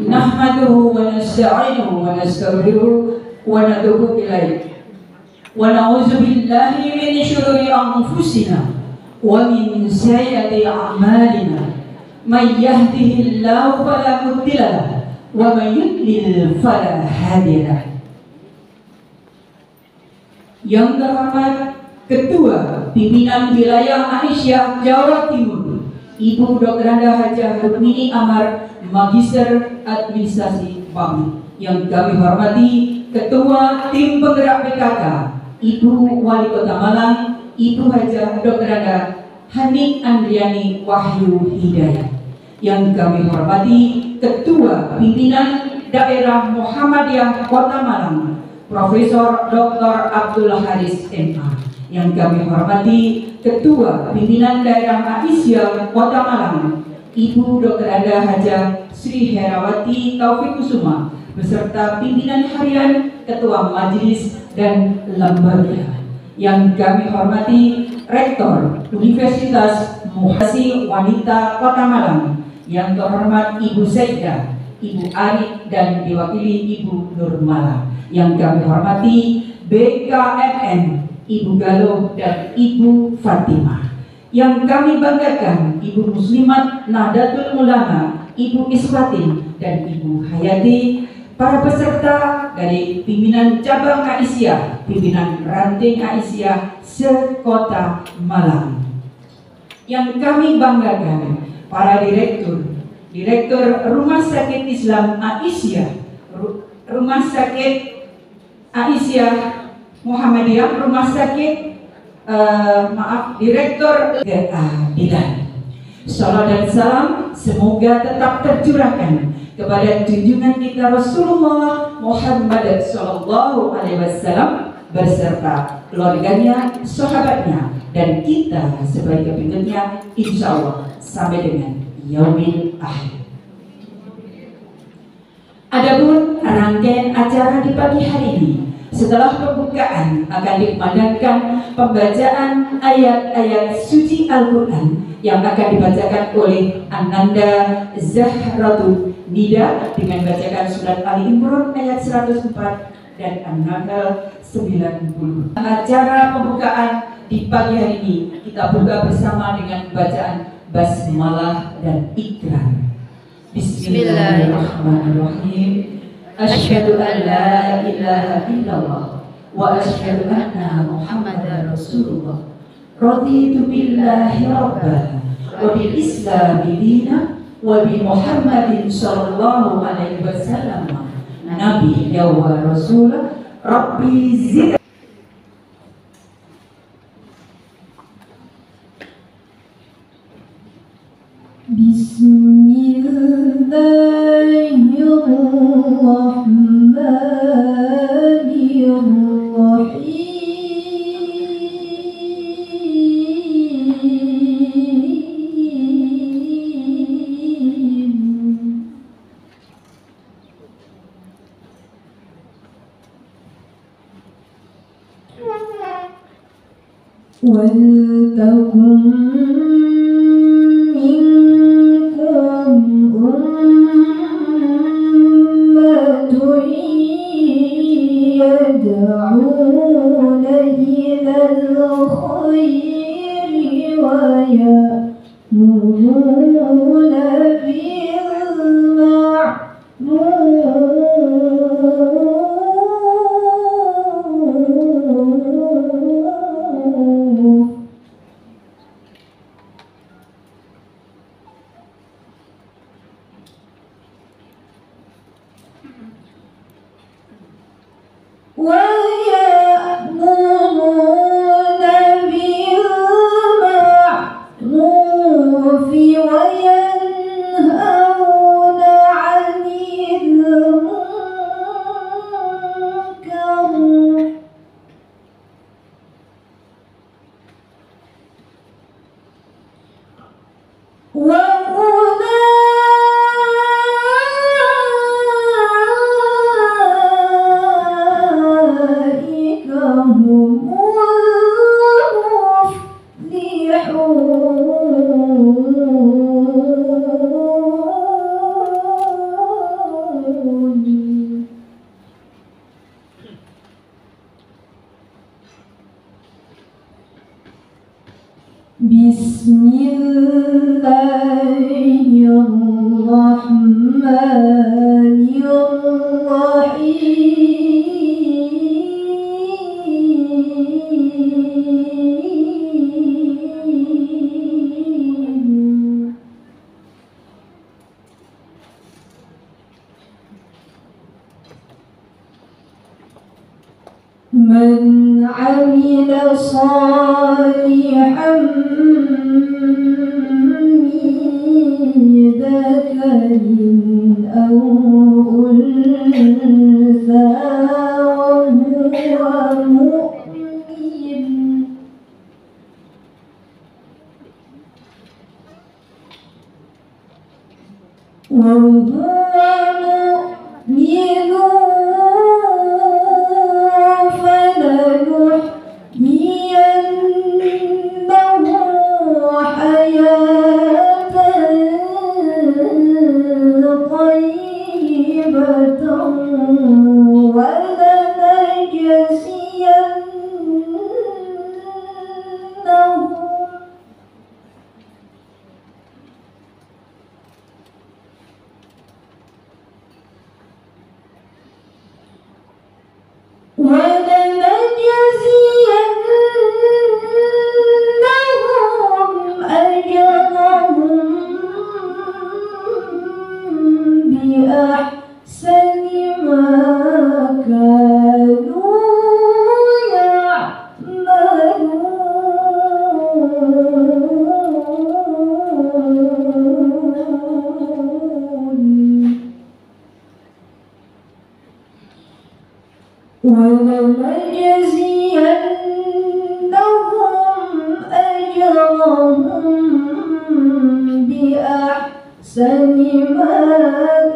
nahmaduhu wa nasta'inuhu wa nastaghfiruhu wa natubu ilaih wa na'udzu billahi min syururi anfusina wa min sayyiati a'malina may yahdihillahu fala mudilla lahu wa may yudlil fala hadiya lahu. Yang terhormat Ketua Pimpinan Wilayah Aisyah Jawa Timur, Ibu Dr. Anda Hajah Rukmini Amar, Magister Administrasi PAMI. Yang kami hormati Ketua Tim Penggerak PKK, Ibu Wali Kota Malang, Ibu Hajah Dr. Anda Hanik Andriani Wahyu Hidayat. Yang kami hormati Ketua Pimpinan Daerah Muhammadiyah Kota Malang, Profesor Dr. Abdul Haris MA. Yang kami hormati Ketua Pimpinan Daerah Aisyah Kota Malang, Ibu Dr. Anda Hajah Sri Herawati Taufik Kusuma, beserta pimpinan harian, Ketua Majelis dan lembaga. Yang kami hormati Rektor Universitas Muhasi Wanita Kota Malang, yang terhormat Ibu Saidah, Ibu Ari, dan diwakili Ibu Nur Malang. Yang kami hormati BKMN, Ibu Galuh dan Ibu Fatimah. Yang kami banggakan Ibu Muslimat Nahdlatul Ulama, Ibu Iswatin dan Ibu Hayati, para peserta dari pimpinan cabang Aisyah, pimpinan ranting Aisyah se-Kota Malang. Yang kami banggakan para Direktur Rumah Sakit Islam Aisyah, Rumah Sakit Aisyah Muhammadiyah, Rumah Sakit Direktur Keadilan. Salam dan salam semoga tetap tercurahkan kepada junjungan kita Rasulullah Muhammad Sallallahu Alaihi Wasallam beserta keluarganya, sahabatnya, dan kita sebagai pengikutnya, insya Allah sampai dengan yaumil akhir. Adapun rangkaian acara di pagi hari ini, setelah pembukaan akan dikumandangkan pembacaan ayat-ayat suci Al-Quran yang akan dibacakan oleh Ananda Zahratul Nida dengan bacakan surat Ali Imran ayat 104 dan An-Nahl 90. Acara pembukaan di pagi hari ini kita buka bersama dengan bacaan basmalah dan ikrar. Bismillahirrahmanirrahim. Asyhadu an la ilaha illallah wa asyhadu anna Muhammadar Rasulullah. Raditu billahi rabban wa bil islami dinan wa bi Muhammadin sallallahu alaihi wasallam nabiyya wa rasulah. Rabbi zid. وَلْتَكُنْ مِنْكُمْ أُمَّةٌ يَدْعُونَ إِلَى الْخَيْرِ وَيَأْمُرُونَ بالمعروف وينهون عن المنكر وأولئك Bismillahirrahmanirrahim. من عمل صالحا من ذكر أو أنثى وهو مؤمن فلنحيينه حياة طيبة ولنجزينهم أجرهم بأحسن ما كانوا يعملون ولنجزينهم أجرهم بأحسن ما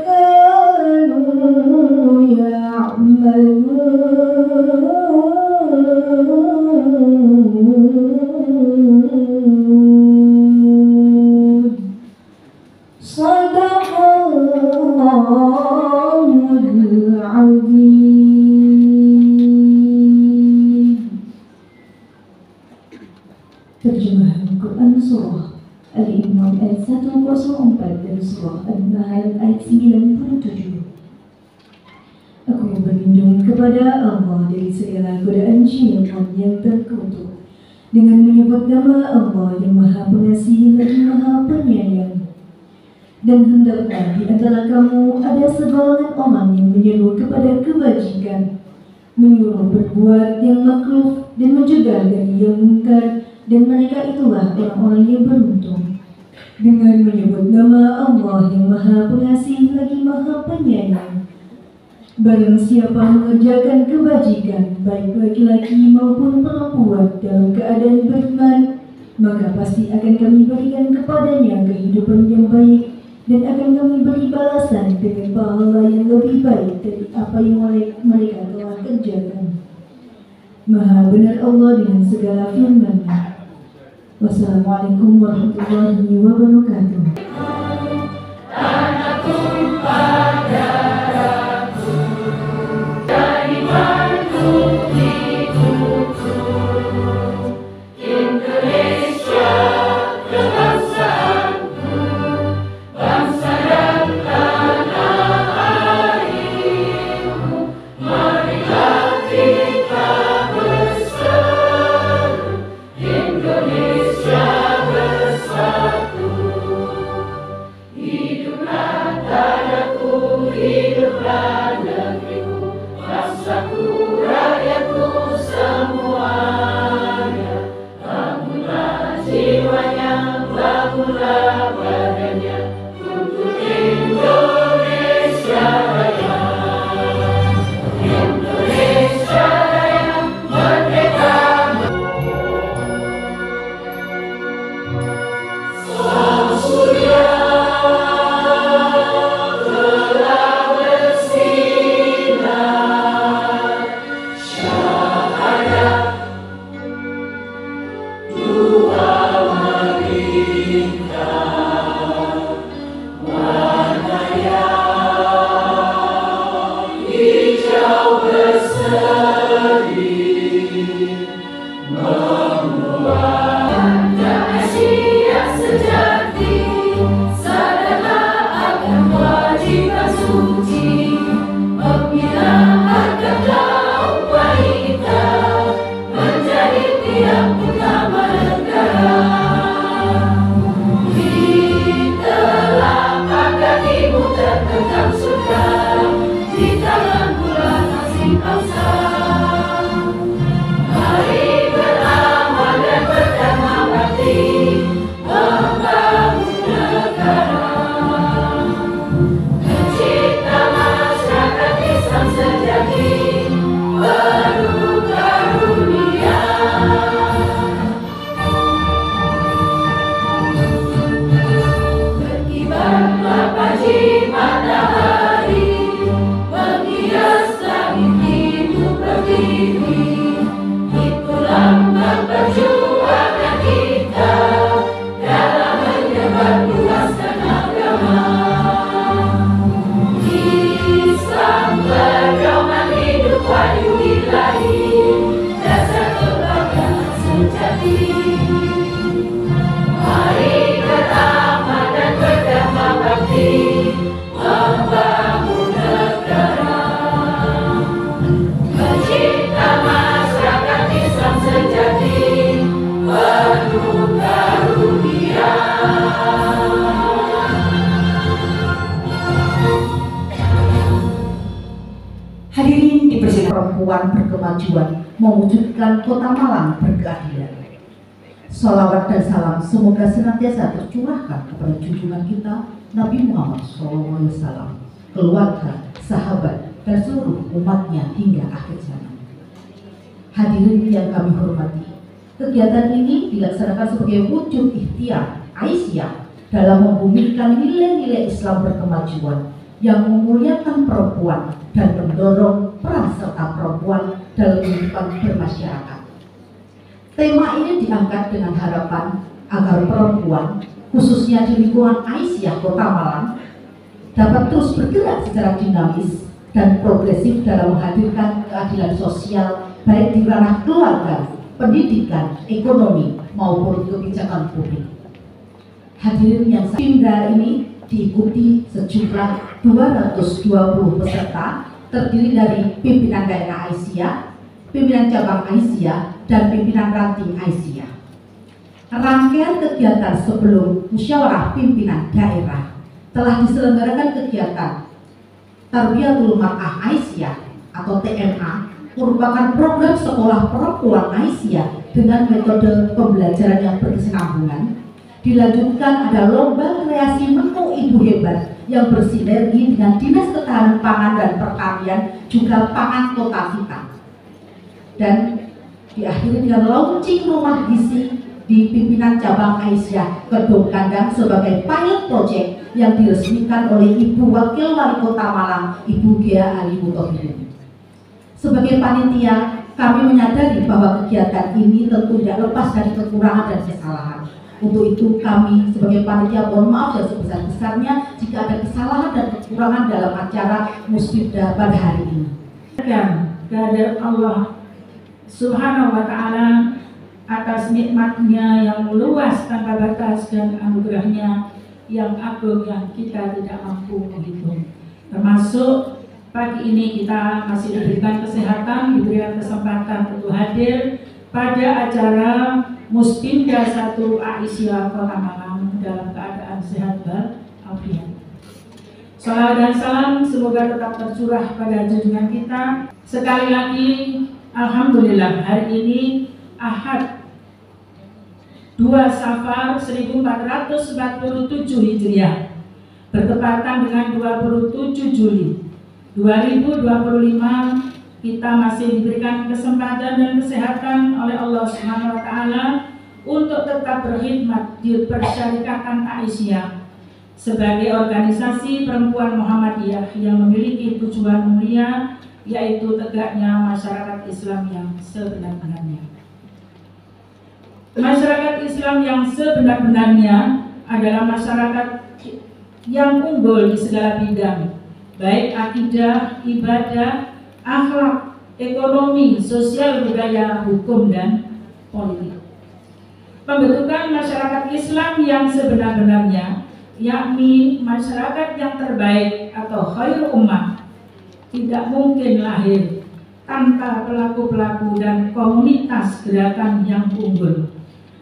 كانوا يعملون صدق الله العظيم. Terjemahan Quran Surah Al-Imran ayat 104 dan Surah An-Nahl ayat 97. Aku berlindung kepada Allah dari segala godaan syaitan yang terkutuk dengan menyebut nama Allah yang Maha Pengasih lagi Maha Penyayang. Dan hendaklah di antara kamu ada segolongan orang yang menyeru kepada kebajikan, menyuruh berbuat yang makruf dan mencegah dari yang mungkar, dan mereka itulah orang-orang yang beruntung. Dengan menyebut nama Allah yang Maha Pengasih lagi Maha Penyayang, barang siapa mengerjakan kebajikan, baik laki-laki maupun perempuan dalam keadaan beriman, maka pasti akan kami berikan kepadanya kehidupan yang baik, dan akan kami beri balasan dengan pahala yang lebih baik dari apa yang mereka telah kerjakan. Maha benar Allah dengan segala firman-Nya. Wassalamualaikum warahmatullahi wabarakatuh. tentang surga di dalam bulan asing bangsa. Mari beramal dan berdana bakti membangun negara, mencipta masyarakat Islam sejati penuh karunia. Berkibarlah paji matahari, menghias langit hidup berdiri. Itu lambang perjuangan kita dalam menyebarluaskan agama. Islam pedoman hidup wahyu ilahi, dasar kebahagiaan sejati. Mari beramal dan berdana bakti membangun negara, mencipta masyarakat Islam sejati penuh karunia. Hadirin dipersilakan. Perempuan berkemajuan mewujudkan Kota Malang berkeadilan. Salawat dan salam semoga senantiasa tercurahkan kepada junjungan kita Nabi Muhammad SAW, keluarga, sahabat, dan seluruh umatnya hingga akhir zaman. Hadirin yang kami hormati, kegiatan ini dilaksanakan sebagai wujud ikhtiar Aisyah dalam membumikan nilai-nilai Islam berkemajuan yang memuliakan perempuan dan mendorong peran serta perempuan dalam kehidupan bermasyarakat. Tema ini diangkat dengan harapan agar perempuan, khususnya di lingkungan Aisyah Kota Malang, dapat terus bergerak secara dinamis dan progresif dalam menghadirkan keadilan sosial baik di ranah keluarga, pendidikan, ekonomi, maupun kebijakan publik. Hadirin yang Pimda ini diikuti sejumlah 220 peserta terdiri dari pimpinan daerah Aisyah, pimpinan cabang Aisyah, dan pimpinan ranting Aisyah. Rangkaian kegiatan sebelum musyawarah pimpinan daerah telah diselenggarakan kegiatan Tarbiyatul Mar'ah Aisyah atau TMA, merupakan program sekolah perempuan Aisyah dengan metode pembelajaran yang berkesinambungan. Dilanjutkan ada lomba kreasi menu ibu hebat yang bersinergi dengan Dinas Ketahanan Pangan dan Pertanian juga Pangan Kota kita. Dan diakhiri dengan launching rumah gizi di pimpinan cabang Aisyah Kedung Kandang sebagai pilot project yang diresmikan oleh Ibu Wakil Wali Kota Malang, Ibu Ghea Ali Mutahhirin. Sebagai panitia, kami menyadari bahwa kegiatan ini tentu tidak lepas dari kekurangan dan kesalahan. Untuk itu kami sebagai panitia mohon maaf yang sebesar-besarnya jika ada kesalahan dan kekurangan dalam acara Musbida pada hari ini. Kehadirat Allah Subhanahu wa Ta'ala atas nikmatnya yang luas tanpa batas dan anugerahnya yang agung yang kita tidak mampu menghitung. Termasuk pagi ini kita masih diberikan kesehatan, diberikan kesempatan untuk hadir pada acara Musbida 1 Aisyah Kota Malang dalam keadaan sehat walafiat. Salawat dan salam semoga tetap tercurah pada junjungan kita. Sekali lagi, alhamdulillah hari ini Ahad 2 Safar 1447 Hijriah bertepatan dengan 27 Juli 2025. Kita masih diberikan kesempatan dan kesehatan oleh Allah Subhanahu wa Ta'ala untuk tetap berkhidmat di Persyarikatan Aisyah sebagai organisasi perempuan Muhammadiyah yang memiliki tujuan mulia, yaitu tegaknya masyarakat Islam yang sebenar-benarnya. Masyarakat Islam yang sebenar-benarnya adalah masyarakat yang unggul di segala bidang, baik akidah, ibadah, akhlak, ekonomi, sosial, budaya, hukum, dan politik. Pembentukan masyarakat Islam yang sebenar-benarnya, yakni masyarakat yang terbaik atau khairul ummah, tidak mungkin lahir tanpa pelaku-pelaku dan komunitas gerakan yang unggul.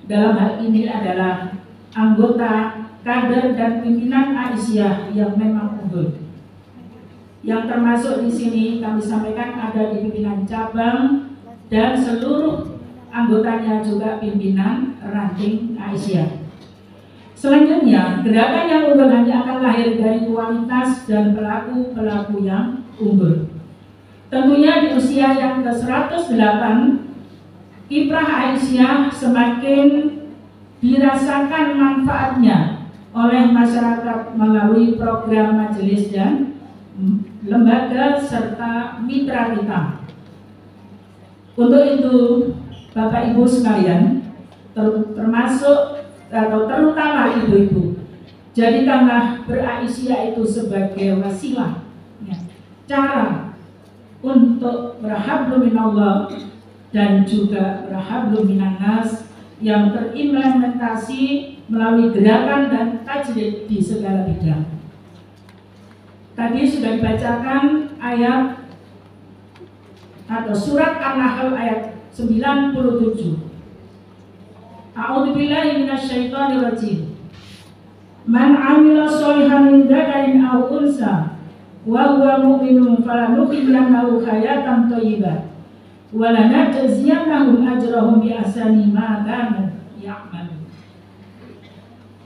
Dalam hal ini adalah anggota, kader, dan pimpinan Aisyah yang memang unggul. yang termasuk di sini kami sampaikan ada di pimpinan cabang dan seluruh anggotanya juga pimpinan ranting Aisyah. Selanjutnya, gerakan yang unggul hanya akan lahir dari kualitas dan pelaku-pelaku yang unggul. Tentunya di usia yang ke-108, kiprah Aisyah semakin dirasakan manfaatnya oleh masyarakat melalui program majelis dan lembaga serta mitra kita. Untuk itu, Bapak Ibu sekalian, termasuk atau terutama ibu-ibu, jadikanlah beraisyah itu sebagai wasilah, ya, cara untuk berhablum minallah dan juga berhablum minannas yang terimplementasi melalui gerakan dan tajdid di segala bidang. Tadi sudah dibacakan ayat atau surat An-Nahl ayat 97. A'udzubillahi minasyaitonirrajim. Man 'amila sholihan min dzakarin aw unsa wa huwa mu'minun falanuhyiyannahu hayatan thayyibah wa lanajziyannahum ajrahum bi ahsani ma kanu ya'malun.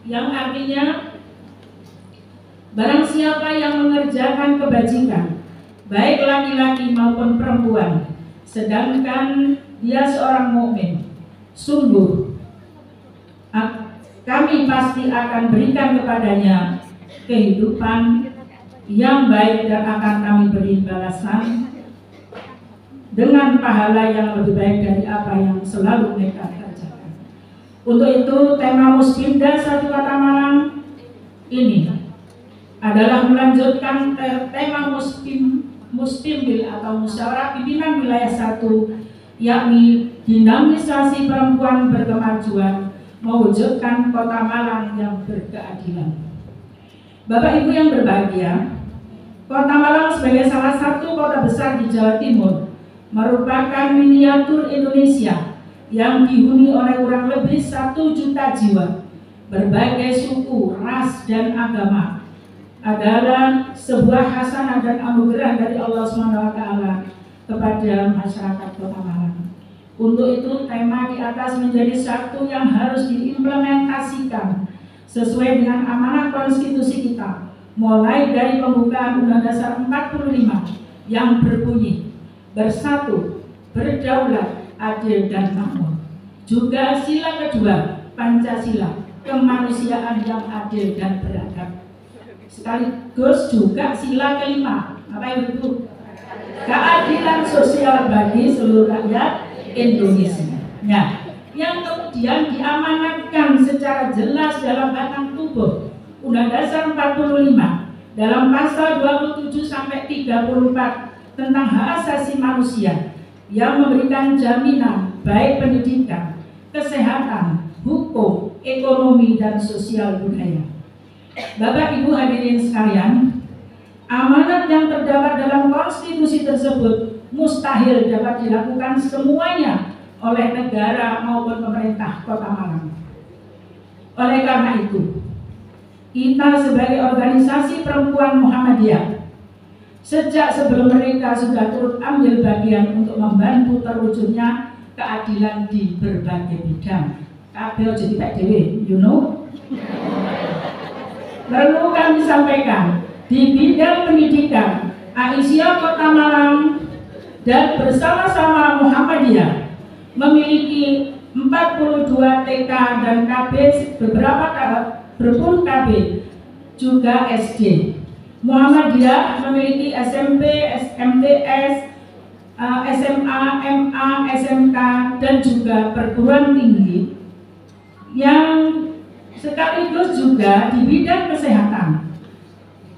Yang artinya, barang siapa yang mengerjakan kebajikan, baik laki-laki maupun perempuan, sedangkan dia seorang mukmin, sungguh kami pasti akan berikan kepadanya kehidupan yang baik dan akan kami beri balasan dengan pahala yang lebih baik dari apa yang selalu mereka kerjakan. Untuk itu, tema Musbinda Satu Kota Malang ini adalah melanjutkan tema Musbimbil atau Musyawarah Pimpinan Wilayah 1, yakni dinamisasi perempuan berkemajuan mewujudkan Kota Malang yang berkeadilan. Bapak Ibu yang berbahagia, Kota Malang sebagai salah satu kota besar di Jawa Timur merupakan miniatur Indonesia yang dihuni oleh kurang lebih 1 juta jiwa, berbagai suku, ras, dan agama. Adalah sebuah hasanah dan anugerah dari Allah SWT kepada masyarakat Kota Malang. Untuk itu, tema di atas menjadi satu yang harus diimplementasikan sesuai dengan amanah konstitusi kita, mulai dari pembukaan Undang-Undang Dasar 45 yang berbunyi bersatu, berdaulat, adil, dan makmur. Juga sila kedua, Pancasila, kemanusiaan yang adil dan beradab. Sekaligus juga sila kelima, apa itu? Keadilan sosial bagi seluruh rakyat Indonesia. Nah, yang kemudian diamanatkan secara jelas dalam batang tubuh Undang-Undang Dasar 45 dalam pasal 27 sampai 34 tentang hak asasi manusia yang memberikan jaminan baik pendidikan, kesehatan, hukum, ekonomi, dan sosial budaya. Bapak Ibu hadirin sekalian, amanat yang terdapat dalam konstitusi tersebut mustahil dapat dilakukan semuanya oleh negara maupun pemerintah Kota Malang. Oleh karena itu, kita sebagai organisasi perempuan Muhammadiyah, sejak sebelum mereka sudah turut ambil bagian untuk membantu terwujudnya keadilan di berbagai bidang. Kabel jadi Pak Dewi, you know? Perlu kami sampaikan, di bidang pendidikan, Aisyah Kota Malang dan bersama-sama Muhammadiyah memiliki 42 TK dan KB, beberapa berpuluh KB, juga SD. Muhammadiyah memiliki SMP, MTS, SMA, MA, SMK, dan juga perguruan tinggi yang sekaligus juga di bidang kesehatan.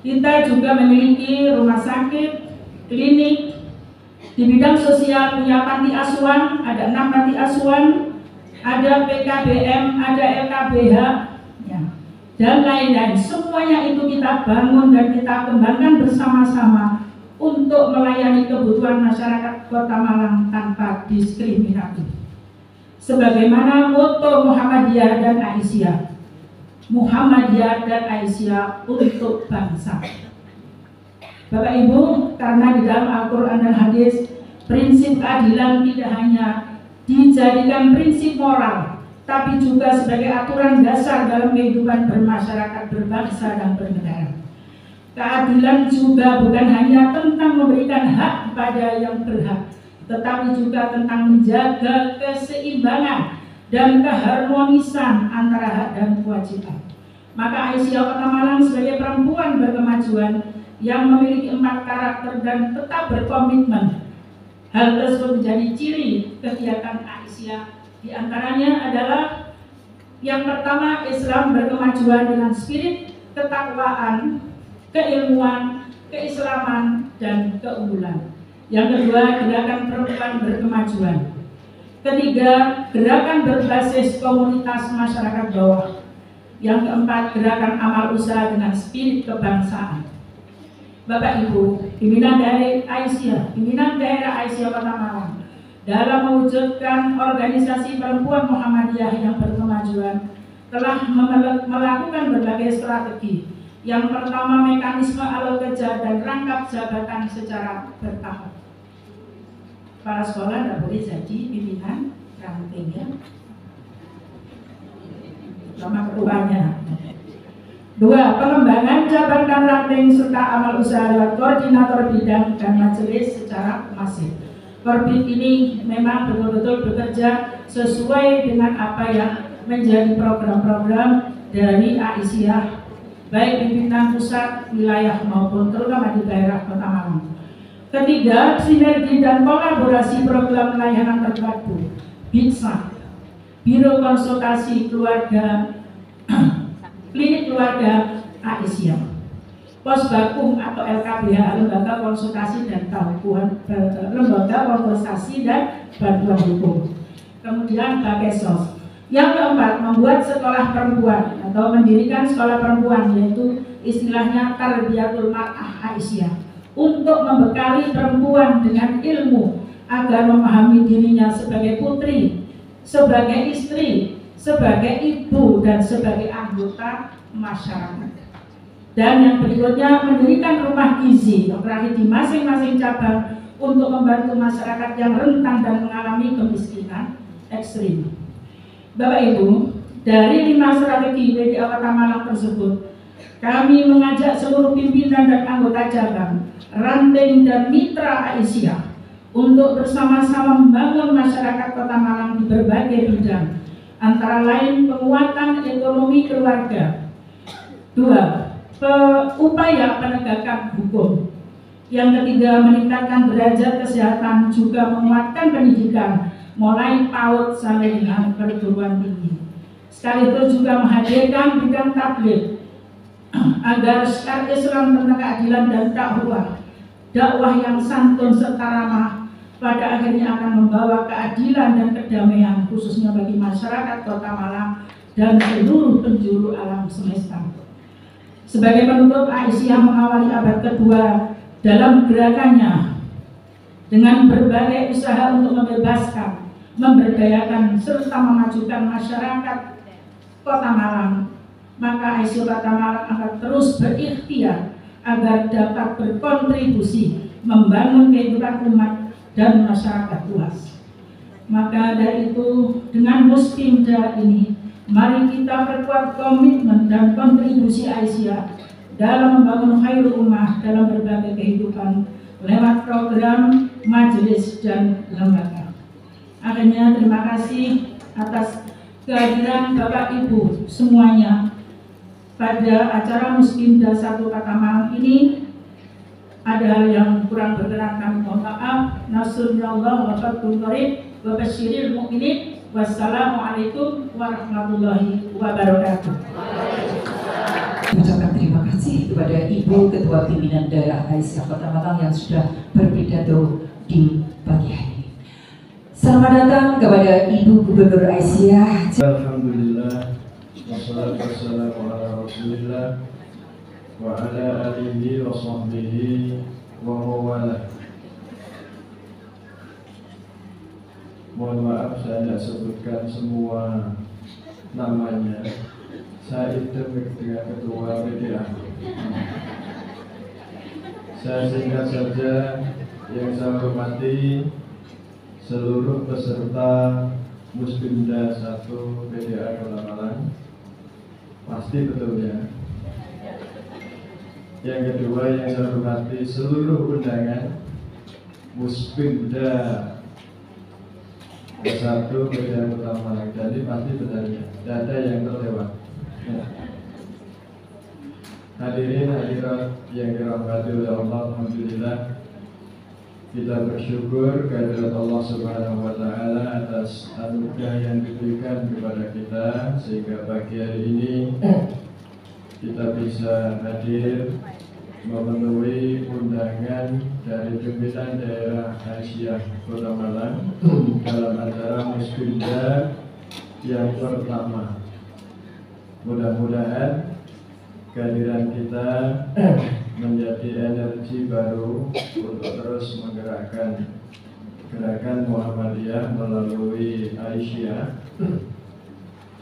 Kita juga memiliki rumah sakit, klinik. Di bidang sosial punya panti asuhan, ada 6 panti asuhan, ada PKBM, ada LKBH, ya, dan lain-lain. Semuanya itu kita bangun dan kita kembangkan bersama-sama untuk melayani kebutuhan masyarakat Kota Malang tanpa diskriminatif. Sebagaimana moto Muhammadiyah dan Aisyah, Muhammadiyah dan Aisyah untuk bangsa. Bapak Ibu, karena di dalam Al-Quran dan hadis, prinsip keadilan tidak hanya dijadikan prinsip moral, tapi juga sebagai aturan dasar dalam kehidupan bermasyarakat, berbangsa, dan bernegara. Keadilan juga bukan hanya tentang memberikan hak pada yang berhak, tetapi juga tentang menjaga keseimbangan dan keharmonisan antara hak dan kewajiban. Maka Aisyah Kota Malang sebagai perempuan berkemajuan yang memiliki 4 karakter dan tetap berkomitmen. Hal tersebut menjadi ciri kegiatan Aisyah. Di antaranya adalah yang pertama, Islam berkemajuan dengan spirit ketakwaan, keilmuan, keislaman, dan keunggulan. Yang kedua, gerakan perempuan berkemajuan. Ketiga, gerakan berbasis komunitas masyarakat bawah. Yang keempat, gerakan amal usaha dengan spirit kebangsaan. Bapak Ibu, pimpinan daerah Aisyah Kota Malang dalam mewujudkan organisasi perempuan Muhammadiyah yang berkemajuan telah melakukan berbagai strategi. Yang pertama, mekanisme alur kerja dan rangkap jabatan secara bertahap. Para sekolah tidak boleh jadi pimpinan ranting, ya, sama ketuanya. 2. Pengembangan jabatan ranting serta amal usaha lewat koordinator bidang dan majelis secara masif. Korbit ini memang betul-betul bekerja sesuai dengan apa yang menjadi program-program dari Aisyah, baik pimpinan pusat, wilayah maupun terutama di daerah Kota Malang. Ketiga, sinergi dan kolaborasi program layanan terpadu, BIKSA, Biro Konsultasi Keluarga, Klinik Keluarga Aisyah, Posbakum atau LKBH, Lembaga Konsultasi dan Lembaga Konsultasi dan Bantuan Hukum. Kemudian Bakesos. Yang keempat, membuat sekolah perempuan atau mendirikan sekolah perempuan, yaitu istilahnya Tarbiyatul Mar'ah Aisyah, untuk membekali perempuan dengan ilmu agar memahami dirinya sebagai putri, sebagai istri, sebagai ibu, dan sebagai anggota masyarakat. Dan yang berikutnya, mendirikan rumah gizi yang terakhir di masing-masing cabang untuk membantu masyarakat yang rentan dan mengalami kemiskinan ekstrim. Bapak Ibu, dari 5 strategi WDA Kota Malang tersebut, kami mengajak seluruh pimpinan dan anggota cabang, ranting, dan mitra Aisyah untuk bersama-sama membangun masyarakat Kota Malang di berbagai bidang, antara lain penguatan ekonomi keluarga. 2. Upaya penegakan hukum. Yang ketiga, meningkatkan derajat kesehatan, juga menguatkan pendidikan mulai PAUD sampai dengan perguruan tinggi. Sekaligus juga menghadirkan bidang tabligh agar syiar Islam tentang keadilan dan dakwah yang santun serta ramah pada akhirnya akan membawa keadilan dan kedamaian khususnya bagi masyarakat Kota Malang dan seluruh penjuru alam semesta. Sebagai penutup, Aisyah mengawali abad kedua dalam gerakannya dengan berbagai usaha untuk membebaskan, memberdayakan, serta memajukan masyarakat Kota Malang. Maka Aisyah Kota Malang akan terus berikhtiar agar dapat berkontribusi membangun kehidupan umat dan masyarakat luas. Maka dari itu, dengan Muspimda ini, mari kita perkuat komitmen dan kontribusi Aisyah dalam membangun khairul ummah dalam berbagai kehidupan lewat program, majelis, dan lembaga. Akhirnya, terima kasih atas kehadiran Bapak Ibu semuanya pada acara Muspimda 1 Kota Malang ini. Ada hal yang kurang berkenan, kami mohon maaf. Nasrullah wa fathul qarib wa basyiril mu'minin. Wassalamualaikum warahmatullahi wabarakatuh. Ucapkan terima kasih kepada Ibu Ketua Pimpinan Daerah Aisyah Kota Malang yang sudah berpidato di pagi hari ini. Selamat datang kepada Ibu Gubernur Aisyah. Alhamdulillah, wassalatu wassalamu ala Rasulillah wa ala alihi wa sahbihi wa mawalah. Mohon maaf saya tidak sebutkan semua namanya. Saya interview dengan Ketua WDA. Saya singkat saja. Yang saya hormati seluruh peserta Musbinda 1 PDA Kota Malang. Pasti betul ya. Yang kedua yang saya hormati seluruh undangan Musbinda 1 PDA Kota Malang. Jadi pasti benar ya. Tidak ada yang terlewat. Hadirin hadirat yang dirahmati oleh Allah, alhamdulillah kita bersyukur kehadirat Allah Subhanahu wa taala atas anugerah yang diberikan kepada kita sehingga pagi hari ini kita bisa hadir memenuhi undangan dari pimpinan daerah Aisyah Kota Malang dalam acara Musbinda yang pertama. Mudah-mudahan kehadiran kita menjadi energi baru untuk terus menggerakkan gerakan Muhammadiyah melalui Aisyah,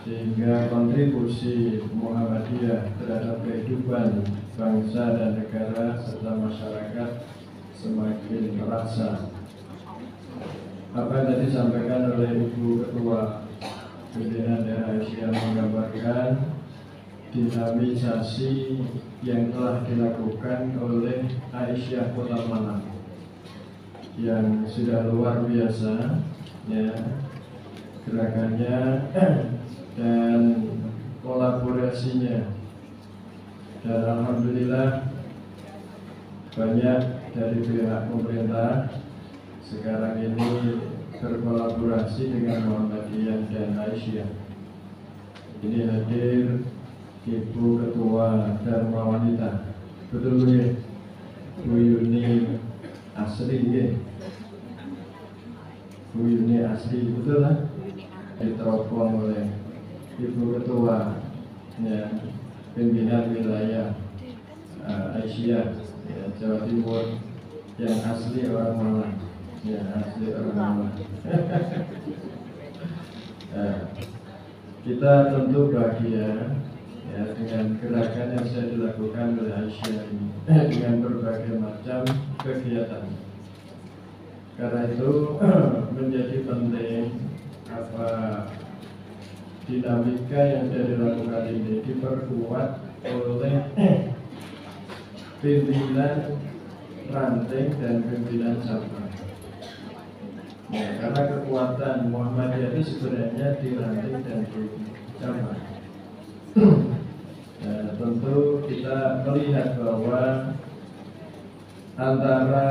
sehingga kontribusi Muhammadiyah terhadap kehidupan bangsa dan negara serta masyarakat semakin terasa. Apa yang tadi disampaikan oleh Ibu Ketua Pimpinan daerah Aisyah menggambarkan dinamisasi yang telah dilakukan oleh Aisyah Kota Malang yang sudah luar biasa ya gerakannya dan kolaborasinya, dan alhamdulillah banyak dari pihak pemerintah sekarang ini berkolaborasi dengan Muhammadiyah dan Aisyah. Ini hadir Ibu Ketua Dharma Wanita, betul ya, Bu Yuni Asri ya, Bu Yuni Asri, betul lah, diteropong oleh Ibu Ketua ya, pimpinan wilayah Aisyah ya, Jawa Timur yang asli orang Malang ya, asli orang Malang. Kita tentu bahagia ya, dengan gerakan yang sudah dilakukan oleh Aisyah ini dengan berbagai macam kegiatan. Karena itu menjadi penting apa dinamika yang sudah dilakukan ini diperkuat oleh pimpinan ranting dan pimpinan cabang. Ya, karena kekuatan Muhammadiyah itu sebenarnya di ranting dan di cabang. Ya, tentu kita melihat bahwa antara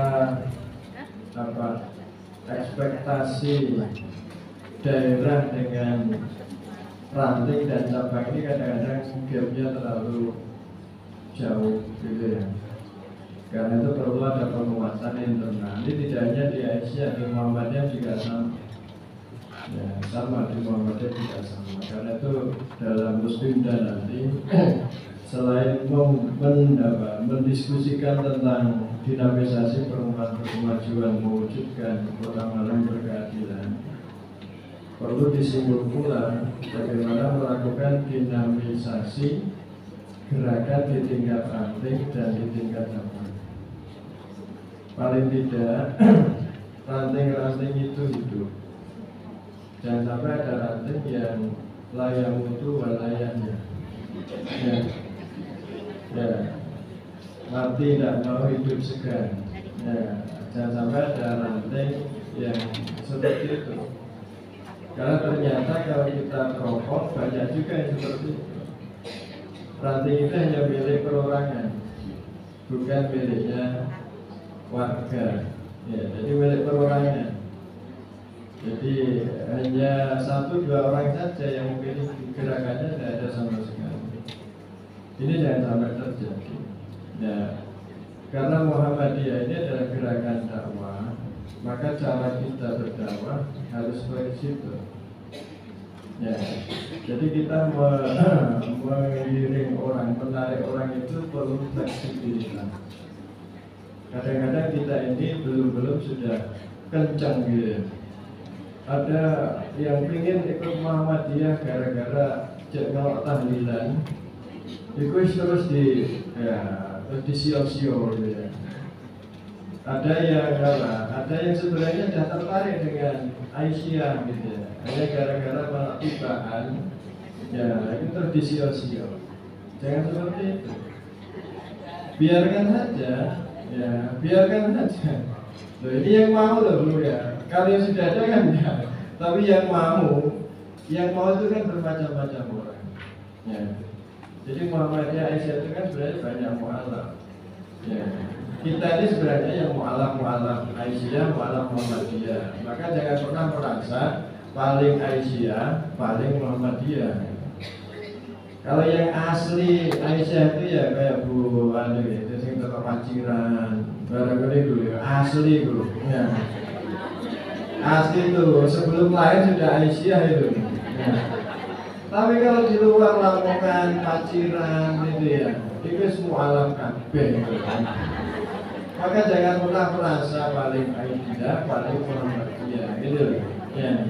ekspektasi daerah dengan ranting dan cabang ini kadang-kadang gapnya terlalu jauh gitu ya. Karena itu perlu ada penguatan internal. Ini tidak hanya di Aisyah, di Muhammadiyah juga sama. Ya, sama di Muhammadiyah juga sama. Karena itu dalam Musbinda nanti selain mendiskusikan tentang dinamisasi perubahan kemajuan mewujudkan Kota Malang berkeadilan, perlu disinggung pula bagaimana melakukan dinamisasi gerakan di tingkat ranting dan di tingkat cabang. Paling tidak ranting-ranting itu hidup. Jangan sampai ada ranting yang layak mutu walayahnya ya, mati tidak mau hidup segan ya. Jangan sampai ada ranting yang seperti itu, karena ternyata kalau kita rokok banyak juga yang seperti itu. Ranting itu hanya milik perorangan, bukan miliknya warga ya, jadi milik perorangan. Jadi hanya 1-2 orang saja yang memiliki gerakannya, tidak ada sama sekali. Ini jangan sampai terjadi. Ya, karena Muhammadiyah ini adalah gerakan dakwah, maka cara kita berdakwah harus fleksibel. Ya, jadi kita mengiring orang, menarik orang itu perlu fleksibilitas. Kadang-kadang kita ini belum sudah kencang gitu. Ada yang ingin ikut Muhammadiyah gara-gara cek ngelok tahlilan, itu terus di sio-sio gitu ya. Ada yang sebenarnya sudah tertarik dengan Aisyah gitu ya. Hanya gara-gara penaktifan ya itu terdisio-sio. Jangan seperti itu. Biarkan saja, ya biarkan saja. Loh, ini yang mau loh bro ya. Kalau yang sudah ada kan ya. Tapi yang mau itu kan bermacam-macam orang. Ya. Jadi Muhammadiyah Aisyah itu kan sebenarnya banyak mu'alaf. Ya. Kita ini sebenarnya yang mu'alaf Aisyah, mu'alaf Muhammadiyah. Maka jangan pernah merasa paling Aisyah, paling Muhammadiyah. Kalau yang asli Aisyah itu ya kayak Bu Anu itu sing teko Paciran, barangkali dulu ya, asli dulu. Ya. Asli itu sebelum lahir sudah Aisyah itu. Ya. Tapi kalau di luar Lamongan, Paciran itu ya, itu semua alam kabeh. Maka jangan pernah merasa paling Aisyah, paling Muhammadiyah, gitu. Ya.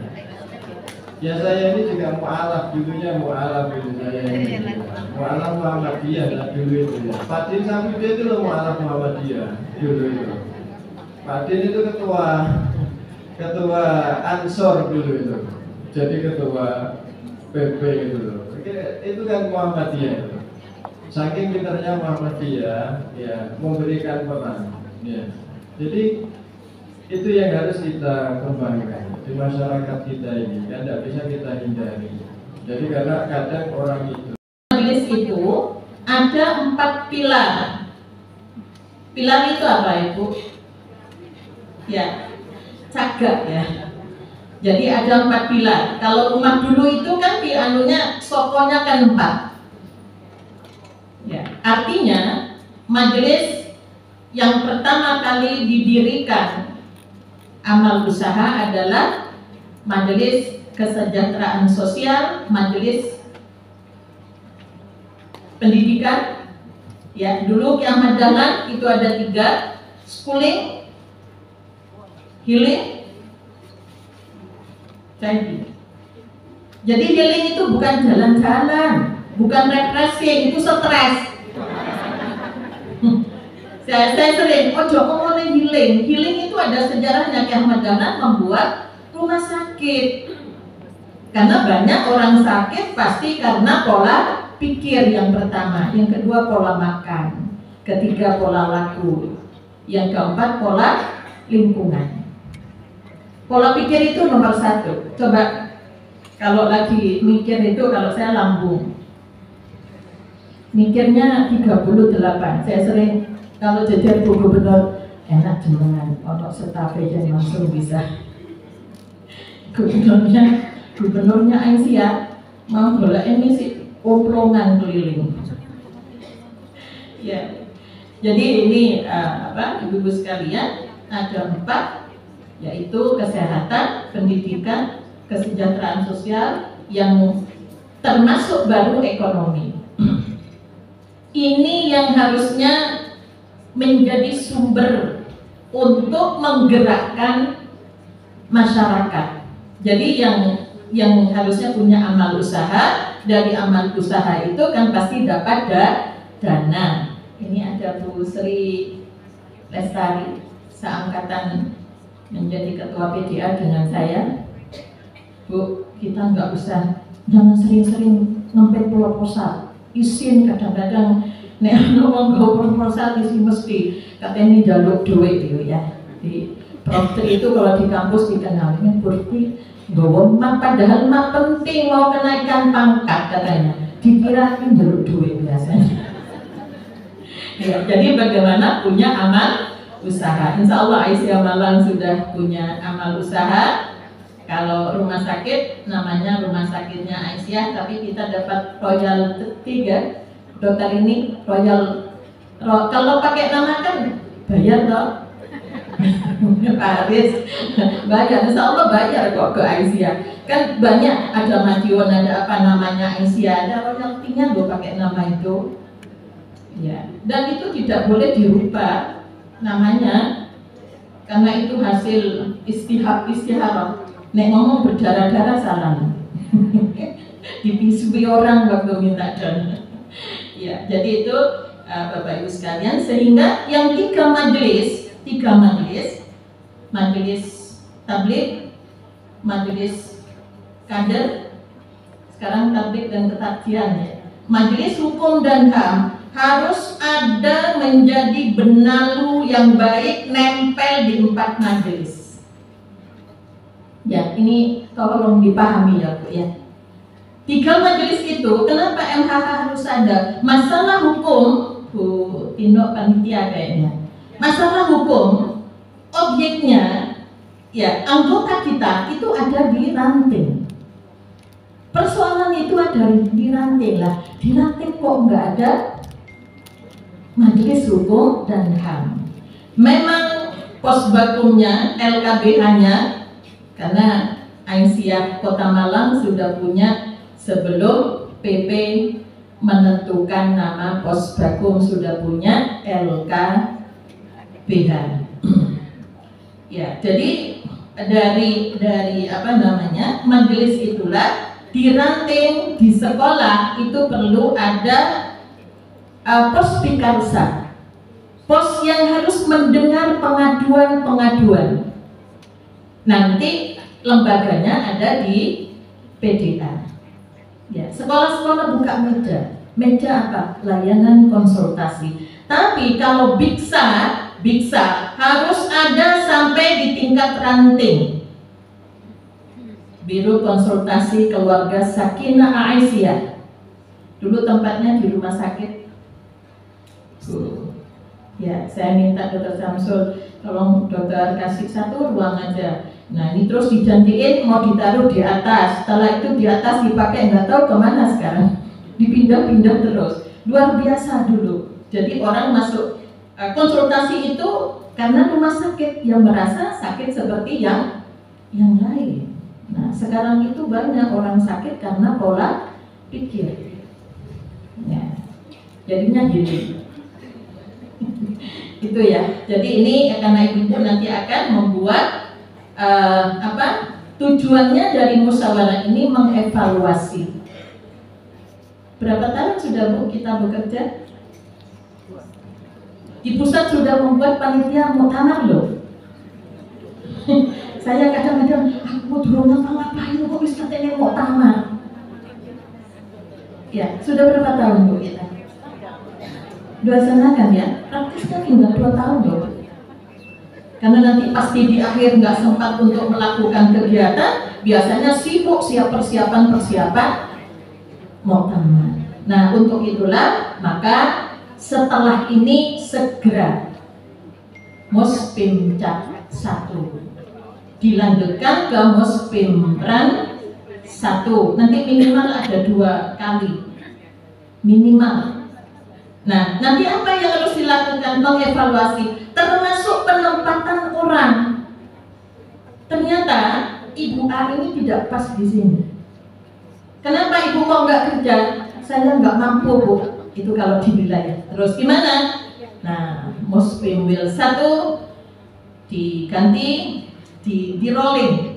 Ya saya ini juga mu'alaf, dulunya mu'alaf itu saya ini. Mu'alaf Muhammadiyah lah dulu itu ya. Pak Din Samsudin itu loh mu'alaf Muhammadiyah dulu itu. Pak Din itu ketua Ansor dulu itu. Jadi ketua PP itu loh. Itu kan Muhammadiyah itu. Saking pintarnya Muhammadiyah ya memberikan peran. Ya. Jadi itu yang harus kita kembangkan di masyarakat kita ini, kan tidak bisa kita hindari. Jadi karena kadang orang itu majelis itu ada 4 pilar. Pilar itu apa Ibu? Ya, cagak ya. Jadi ada 4 pilar. Kalau rumah dulu itu kan di anunya sokonya kan 4. Ya, artinya majelis yang pertama kali didirikan amal usaha adalah majelis kesejahteraan sosial, majelis pendidikan. Ya, dulu Ki Ahmad Dahlan itu ada 3, schooling, healing, training. Jadi healing itu bukan jalan-jalan, bukan refreshing, itu stres. Saya sering, ngomongin healing. Healing itu ada sejarahnya. Ki Ahmad Dahlan membuat rumah sakit. Karena banyak orang sakit pasti karena pola pikir yang pertama, yang kedua pola makan, ketiga pola laku, yang keempat pola lingkungan. Pola pikir itu nomor 1. Coba kalau lagi mikir itu, kalau saya lambung, mikirnya 38. Saya sering kalau jajar Bu Gubernur enak jenengan, ono staf jadi langsung bisa. Gubernurnya Aisyah mau golek emisi omprongan keliling. Ya, jadi ini ibu-ibu sekalian ada 4, yaitu kesehatan, pendidikan, kesejahteraan sosial, yang termasuk baru ekonomi. Ini yang harusnya menjadi sumber untuk menggerakkan masyarakat. Jadi yang harusnya punya amal usaha, dari amal usaha itu kan pasti dapat dana. Ini ada Bu Sri Lestari, seangkatan menjadi ketua PDA dengan saya. Bu, kita nggak usah, jangan sering-sering ngempet proposal, izin kadang-kadang. Nek ngomong proposal mesti katanya jaluk duit gitu ya. Di Prof itu kalau di kampus dikenal ini Burti bawa padahal penting mau kenaikan pangkat katanya. Dikira ini jaluk duit biasanya. Ya, jadi bagaimana punya amal usaha. Insya Allah Aisyah Malang sudah punya amal usaha. Kalau rumah sakit namanya rumah sakitnya Aisyah, tapi kita dapat royal 3. Dokter ini royal, kalau pakai nama kan bayar toh. Pak Aris bayar, insya Allah bayar kok ke Aisyah. Kan banyak, ada Madiun, ada apa namanya Aisyah, ada royaltinya loh pakai nama itu. Ya, dan itu tidak boleh dirubah namanya, karena itu hasil istiharah. Nek ngomong berdarah-darah salah. Dipisui orang waktu minta dana. Ya, jadi itu Bapak Ibu sekalian, sehingga yang 3 majelis 3 majelis, majelis tabligh, majelis kader, sekarang tabligh dan ketakjian ya. Majelis hukum dan HAM harus ada menjadi benalu yang baik nempel di 4 majelis. Ya, ini tolong dipahami ya Bu ya. 3 majelis itu kenapa MHH harus ada? Masalah hukum, Bu Tino panitia kayaknya. Masalah hukum, objeknya ya anggota kita itu ada di ranting. Persoalan itu ada di ranting lah. Di ranting kok nggak ada majelis hukum dan HAM. Memang posbakumnya, LKBH-nya, karena Aisyah Kota Malang sudah punya sebelum PP menentukan nama posbakum sudah punya LKBH. Ya, jadi dari apa namanya majelis itulah di ranting di sekolah itu perlu ada pos pikarsa, pos yang harus mendengar pengaduan-pengaduan. Nanti lembaganya ada di PDA. Ya, sekolah-sekolah buka meja apa? Layanan konsultasi. Tapi kalau biksa harus ada sampai di tingkat ranting. Biro Konsultasi Keluarga Sakinah Aisyah. Dulu tempatnya di rumah sakit. Ya, saya minta Dr. Samsul, tolong dokter kasih 1 ruang aja. Nah, ini terus dijanjiin mau ditaruh di atas. Setelah itu di atas dipakai nggak tahu kemana sekarang. Dipindah-pindah terus. Luar biasa dulu. Jadi orang masuk konsultasi itu karena rumah sakit yang merasa sakit seperti yang lain. Nah, sekarang itu banyak orang sakit karena pola pikir. Ya, jadinya gini. Itu ya. Jadi ini karena ibu nanti akan membuat tujuannya dari musyawarah ini mengevaluasi. Berapa tahun sudah Bu kita bekerja? Di pusat sudah membuat panitia muktamar loh. Saya kadang-kadang aku dulu ngapa-ngapain kok bisa katanya muktamar. Ya, sudah berapa tahun Bu kita? 2 kan ya? Praktisnya tinggal 2 tahun loh. Karena nanti pasti di akhir nggak sempat untuk melakukan kegiatan, biasanya sibuk persiapan muktamar. Nah, untuk itulah maka setelah ini segera Muspimcat 1 dilanjutkan ke Muspimran 1. Nanti minimal ada 2 kali minimal. Nah, nanti apa yang harus dilakukan? Mengevaluasi, termasuk penempatan orang. Ternyata Ibu A ini tidak pas di sini. Kenapa Ibu kok nggak kerja? Saya nggak mampu Bu. Itu kalau di wilayah. Terus gimana? Nah, Muspimwil 1 diganti di rolling.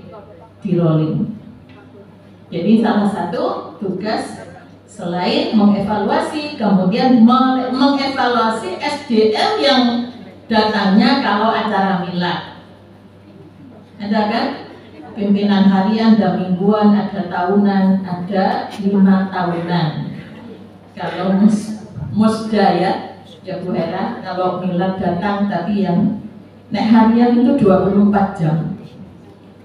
Jadi salah satu tugas selain mengevaluasi, kemudian mengevaluasi SDM yang datangnya kalau acara milad. Ada kan? Pimpinan harian, ada mingguan, ada tahunan, ada 5 tahunan. Kalau musda ya Bu Hera, kalau milad datang tapi yang nek harian itu 24 jam.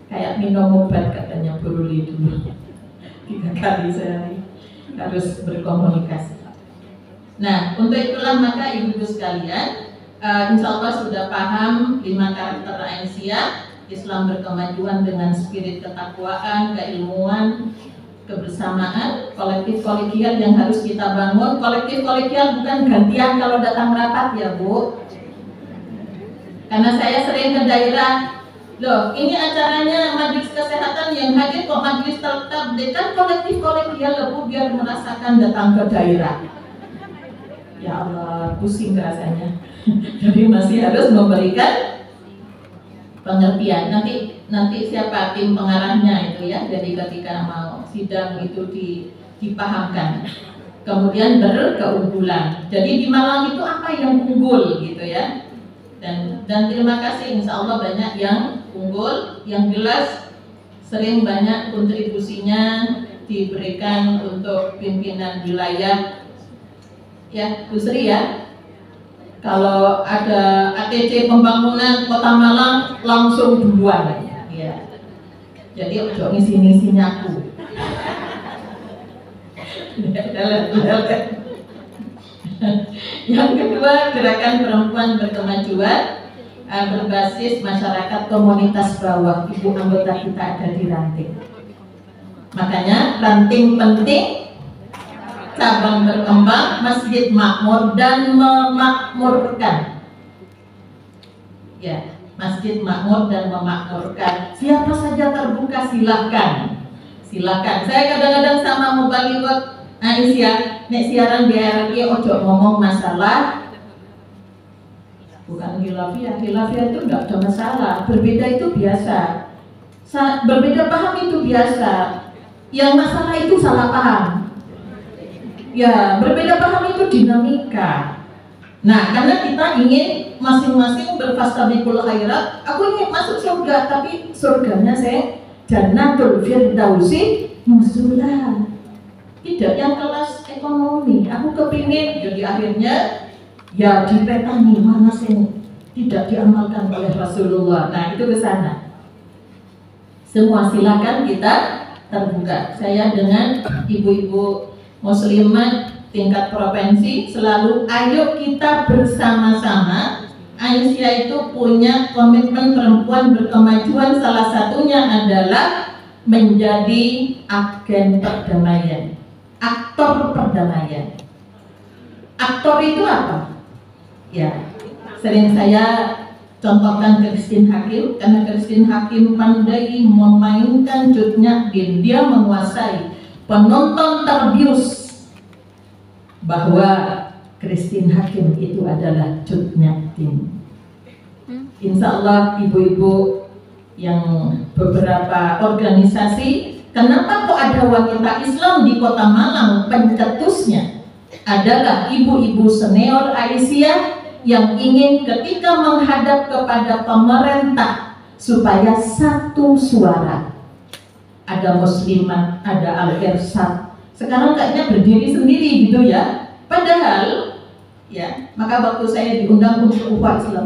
Kayak minum obat katanya Bu Ruli dulu. 3 kali sehari harus berkomunikasi. Nah, untuk itulah maka ibu-ibu sekalian, insya Allah sudah paham 5 karakter Aisyah. Islam berkemajuan dengan spirit ketakwaan, keilmuan, kebersamaan, kolektif kolegial yang harus kita bangun. Kolektif kolegial bukan gantian kalau datang rapat ya Bu. Karena saya sering ke daerah, loh ini acaranya majelis kesehatan yang hadir kok majelis tabligh, kan kolektif kolegial loh Bu, biar merasakan datang ke daerah. Ya Allah, pusing rasanya. Jadi masih harus memberikan pengertian. Nanti siapa tim pengarahnya itu ya. Jadi ketika mau sidang itu dipahamkan. Kemudian berkeunggulan. Jadi di Malang itu apa yang unggul gitu ya. Dan Dan terima kasih, insya Allah banyak yang unggul, yang jelas sering banyak kontribusinya diberikan untuk pimpinan wilayah. Ya, Bu Sri ya. Kalau ada ATC pembangunan Kota Malang langsung duluan. Ya. Jadi ojo ngisi-ngisinya aku. Yang kedua, gerakan perempuan berkemajuan berbasis masyarakat komunitas bawah. Ibu anggota kita ada di ranting. Makanya ranting penting, cabang berkembang, masjid makmur dan memakmurkan. Ya, masjid makmur dan memakmurkan. Siapa saja terbuka, silakan. Silakan. Saya kadang-kadang sama mubalighot Aisyah, nek siaran di RRI ojo ngomong masalah bukan khilafiyah. Khilafiyah itu enggak ada masalah. Berbeda itu biasa. Berbeda paham itu biasa. Yang masalah itu salah paham. Ya, berbeda paham itu dinamika. Nah, karena kita ingin masing-masing berfastabiqul khairat. Aku ingin masuk surga, tapi surganya saya Jannatul Firdausi nuzulah. Tidak yang kelas ekonomi. Aku kepingin, jadi akhirnya ya dipetani mana yang tidak diamalkan oleh Rasulullah. Nah, itu ke sana. Semua silakan kita terbuka. Saya dengan ibu-ibu muslimat tingkat provinsi selalu ayo kita bersama-sama. Aisyah itu punya komitmen perempuan berkemajuan, salah satunya adalah menjadi agen perdamaian, aktor perdamaian. Aktor itu apa? Ya, sering saya contohkan Christine Hakim, karena Christine Hakim pandai memainkan Cut Nyak-Dien. Dia menguasai, penonton terbius bahwa Christine Hakim itu adalah Cut Nyak-Dien. Insya Allah ibu-ibu yang beberapa organisasi, kenapa kok ada wanita Islam di Kota Malang? Pencetusnya adalah ibu-ibu senior Aisyah yang ingin ketika menghadap kepada pemerintah supaya satu suara. Ada muslimat, ada al-irsad. Sekarang kayaknya berdiri sendiri gitu ya. Padahal ya, maka waktu saya diundang untuk ukhuwah Islam,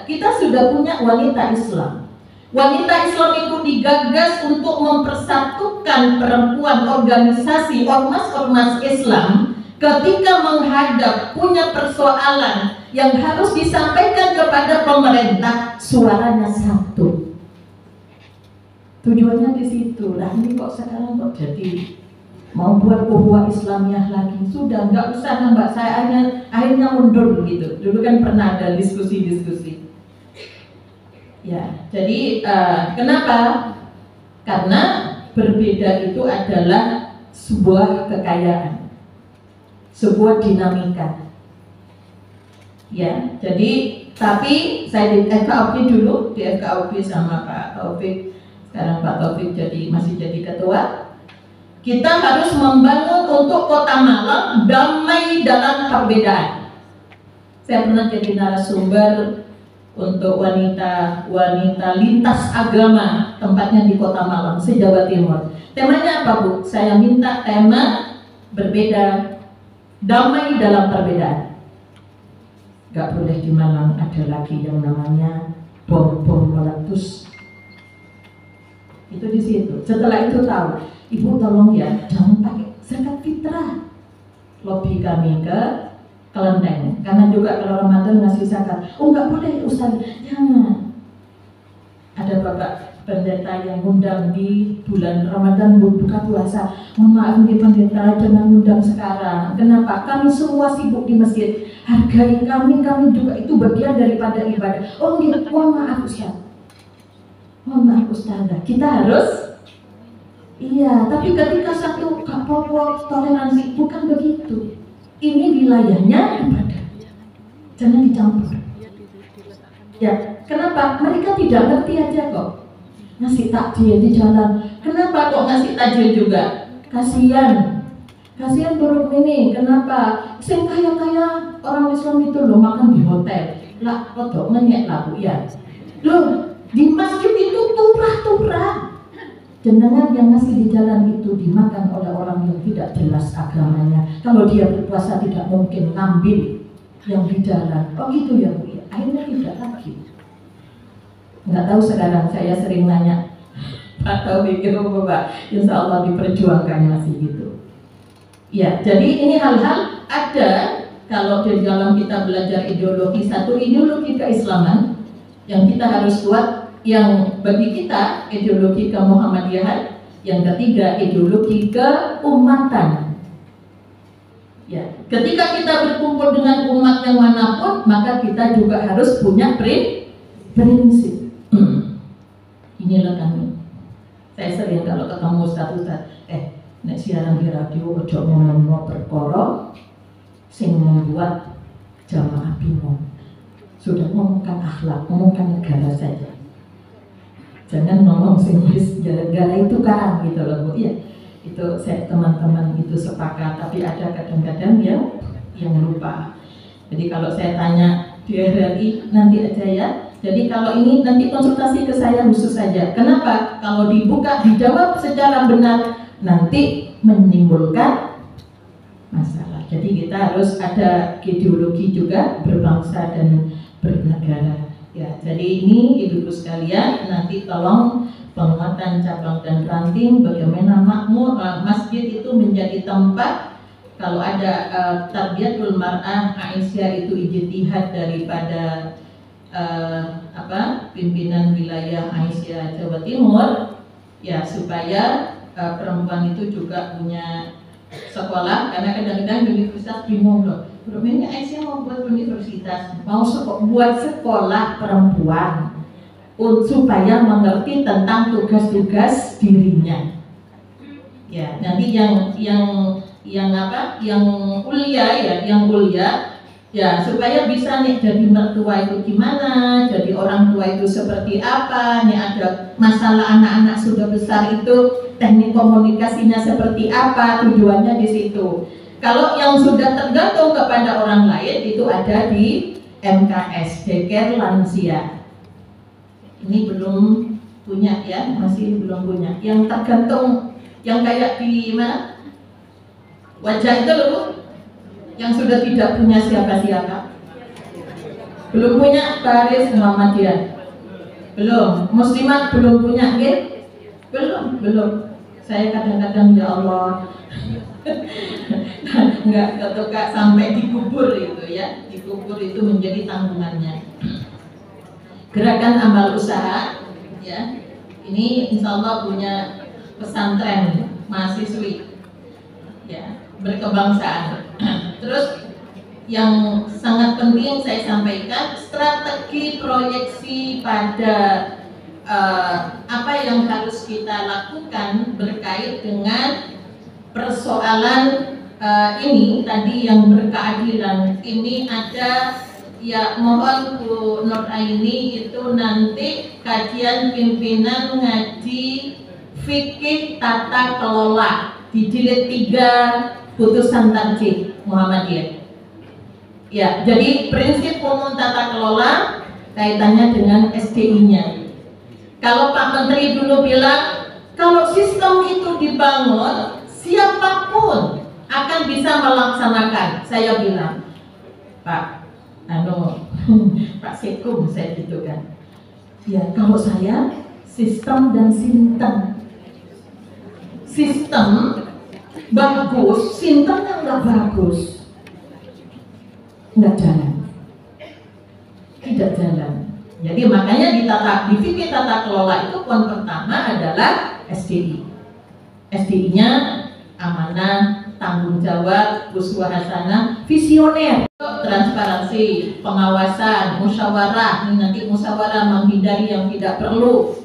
kita sudah punya wanita Islam. Wanita Islam itu digagas untuk mempersatukan perempuan, organisasi, ormas-ormas Islam ketika menghadap punya persoalan yang harus disampaikan kepada pemerintah, suaranya satu. Tujuannya di situ. Nah, ini kok sekarang kok jadi mau buat ukhuwah Islamiyah lagi, sudah nggak usah nambah. Saya akhirnya mundur gitu. Dulu kan pernah ada diskusi-diskusi. Ya, jadi kenapa? Karena berbeda itu adalah sebuah kekayaan, sebuah dinamika. Ya, jadi tapi saya di FKUP dulu, di FKUP sama Pak Taufik. Sekarang Pak Taufik masih jadi ketua. Kita harus membangun untuk Kota Malang damai dalam perbedaan. Saya pernah jadi narasumber untuk wanita lintas agama, tempatnya di Kota Malang, se-Jawa Timur. Temanya apa, Bu? Saya minta tema berbeda, damai dalam perbedaan. Gak boleh di Malang ada lagi yang namanya bom meletus. Itu di situ. Setelah itu tahu, Ibu tolong ya, jangan pakai zakat fitrah. Lobby kami ke Kelenteng, karena juga kalau Ramadan ngasih zakat. Oh nggak boleh Ustaz, jangan. Ada Bapak pendeta yang ngundang di bulan Ramadan buka puasa. Mohon maaf nih pendeta, jangan ngundang sekarang. Kenapa? Kami semua sibuk di masjid. Hargai kami juga itu bagian daripada ibadah. Oh nggih, mohon maaf Ustaz. Mohon maaf Ustazah, kita harus iya, tapi ketika satu kapolwo toleransi, bukan begitu. Ini wilayahnya ibadah, jangan dicampur. Ya, kenapa? Mereka tidak ngerti aja kok. Ngasih takjil di jalan. Kenapa kok ngasih takjil juga? Kasihan buruk ini. Kenapa? Sing kaya-kaya orang Islam itu loh makan di hotel. lah rodok ngenyek lah Bu ya. Loh, di masjid itu turah-turah. Jenengan yang ngasih di jalan itu dimakan oleh orang yang tidak jelas agamanya. Kalau dia berpuasa tidak mungkin ngambil yang di jalan. Oh gitu ya Bu. Akhirnya tidak lagi. Nggak tahu sekarang, saya sering nanya Pak Taufik itu Bapak, insya Allah diperjuangkan masih gitu. Ya, jadi ini hal-hal ada kalau di dalam kita belajar ideologi. Satu, ideologi keislaman yang kita harus kuat, yang bagi kita ideologi kemuhammadiyahan, yang ketiga ideologi keumatan. Ya, ketika kita berkumpul dengan umat yang manapun, maka kita juga harus punya prinsip. Inilah kami. Saya sering kalau ketemu Ustaz, nek siaran di radio ojo ngomong perkara sing membuat jamaah bingung. Sudah ngomongkan akhlak, ngomongkan negara saja. Jangan ngomong sing wis gara-gara itu kan gitu loh Bu. Iya. Itu saya teman-teman itu sepakat, tapi ada kadang-kadang yang lupa. Jadi kalau saya tanya di RRI nanti aja ya. Jadi kalau ini nanti konsultasi ke saya khusus saja. Kenapa? Kalau dibuka dijawab secara benar nanti menimbulkan masalah. Jadi kita harus ada ideologi juga berbangsa dan bernegara. Ya, jadi ini ibu-ibu sekalian, nanti tolong penguatan cabang dan ranting, bagaimana makmur masjid itu menjadi tempat kalau ada tarbiyatul mar'ah Aisyah itu ijtihad daripada pimpinan wilayah Aisyah Jawa Timur, ya supaya perempuan itu juga punya sekolah, karena kadang-kadang universitas bingung loh. Ini Aisyah mau buat universitas, mau buat sekolah perempuan supaya mengerti tentang tugas-tugas dirinya. Ya, nanti yang kuliah ya supaya bisa nih jadi mertua itu gimana, jadi orang tua itu seperti apa, nih ada masalah anak-anak sudah besar itu teknik komunikasinya seperti apa, tujuannya di situ. Kalau yang sudah tergantung kepada orang lain itu ada di MKS, Daycare Lansia. Ini belum punya ya, masih belum punya. Yang tergantung, yang kayak di mana? Wajah itu loh Bu, yang sudah tidak punya siapa-siapa. Belum punya Baris Muhammadiyah. Belum. Muslimat belum punya, gitu? Belum. Saya kadang-kadang ya Allah nggak ketuka sampai dikubur itu ya, dikubur itu menjadi tanggungannya. Gerakan amal usaha ya, ini insya Allah punya pesantren mahasiswi ya, berkebangsaan. Terus yang sangat penting saya sampaikan, strategi proyeksi pada apa yang harus kita lakukan berkait dengan persoalan ini tadi yang berkeadilan. Ini ada ya, mohon Bu Nur Aini itu nanti kajian pimpinan ngaji fikih tata kelola di jilid 3 putusan tarjih Muhammadiyah. Ya, jadi prinsip umum tata kelola kaitannya dengan SDI-nya. Kalau Pak Menteri dulu bilang kalau sistem itu dibangun siapapun akan bisa melaksanakan. Saya bilang, Pak Pak Sekum, saya gitu kan. Ya, kalau saya sistem dan sinten. Sistem bagus, sintennya nggak bagus, nggak jalan, tidak jalan. Jadi makanya di fikih tata kelola itu poin pertama adalah SDI. SDI-nya amanah, tanggung jawab, uswah hasanah, visioner, transparansi, pengawasan, musyawarah. Ini nanti musyawarah menghindari yang tidak perlu.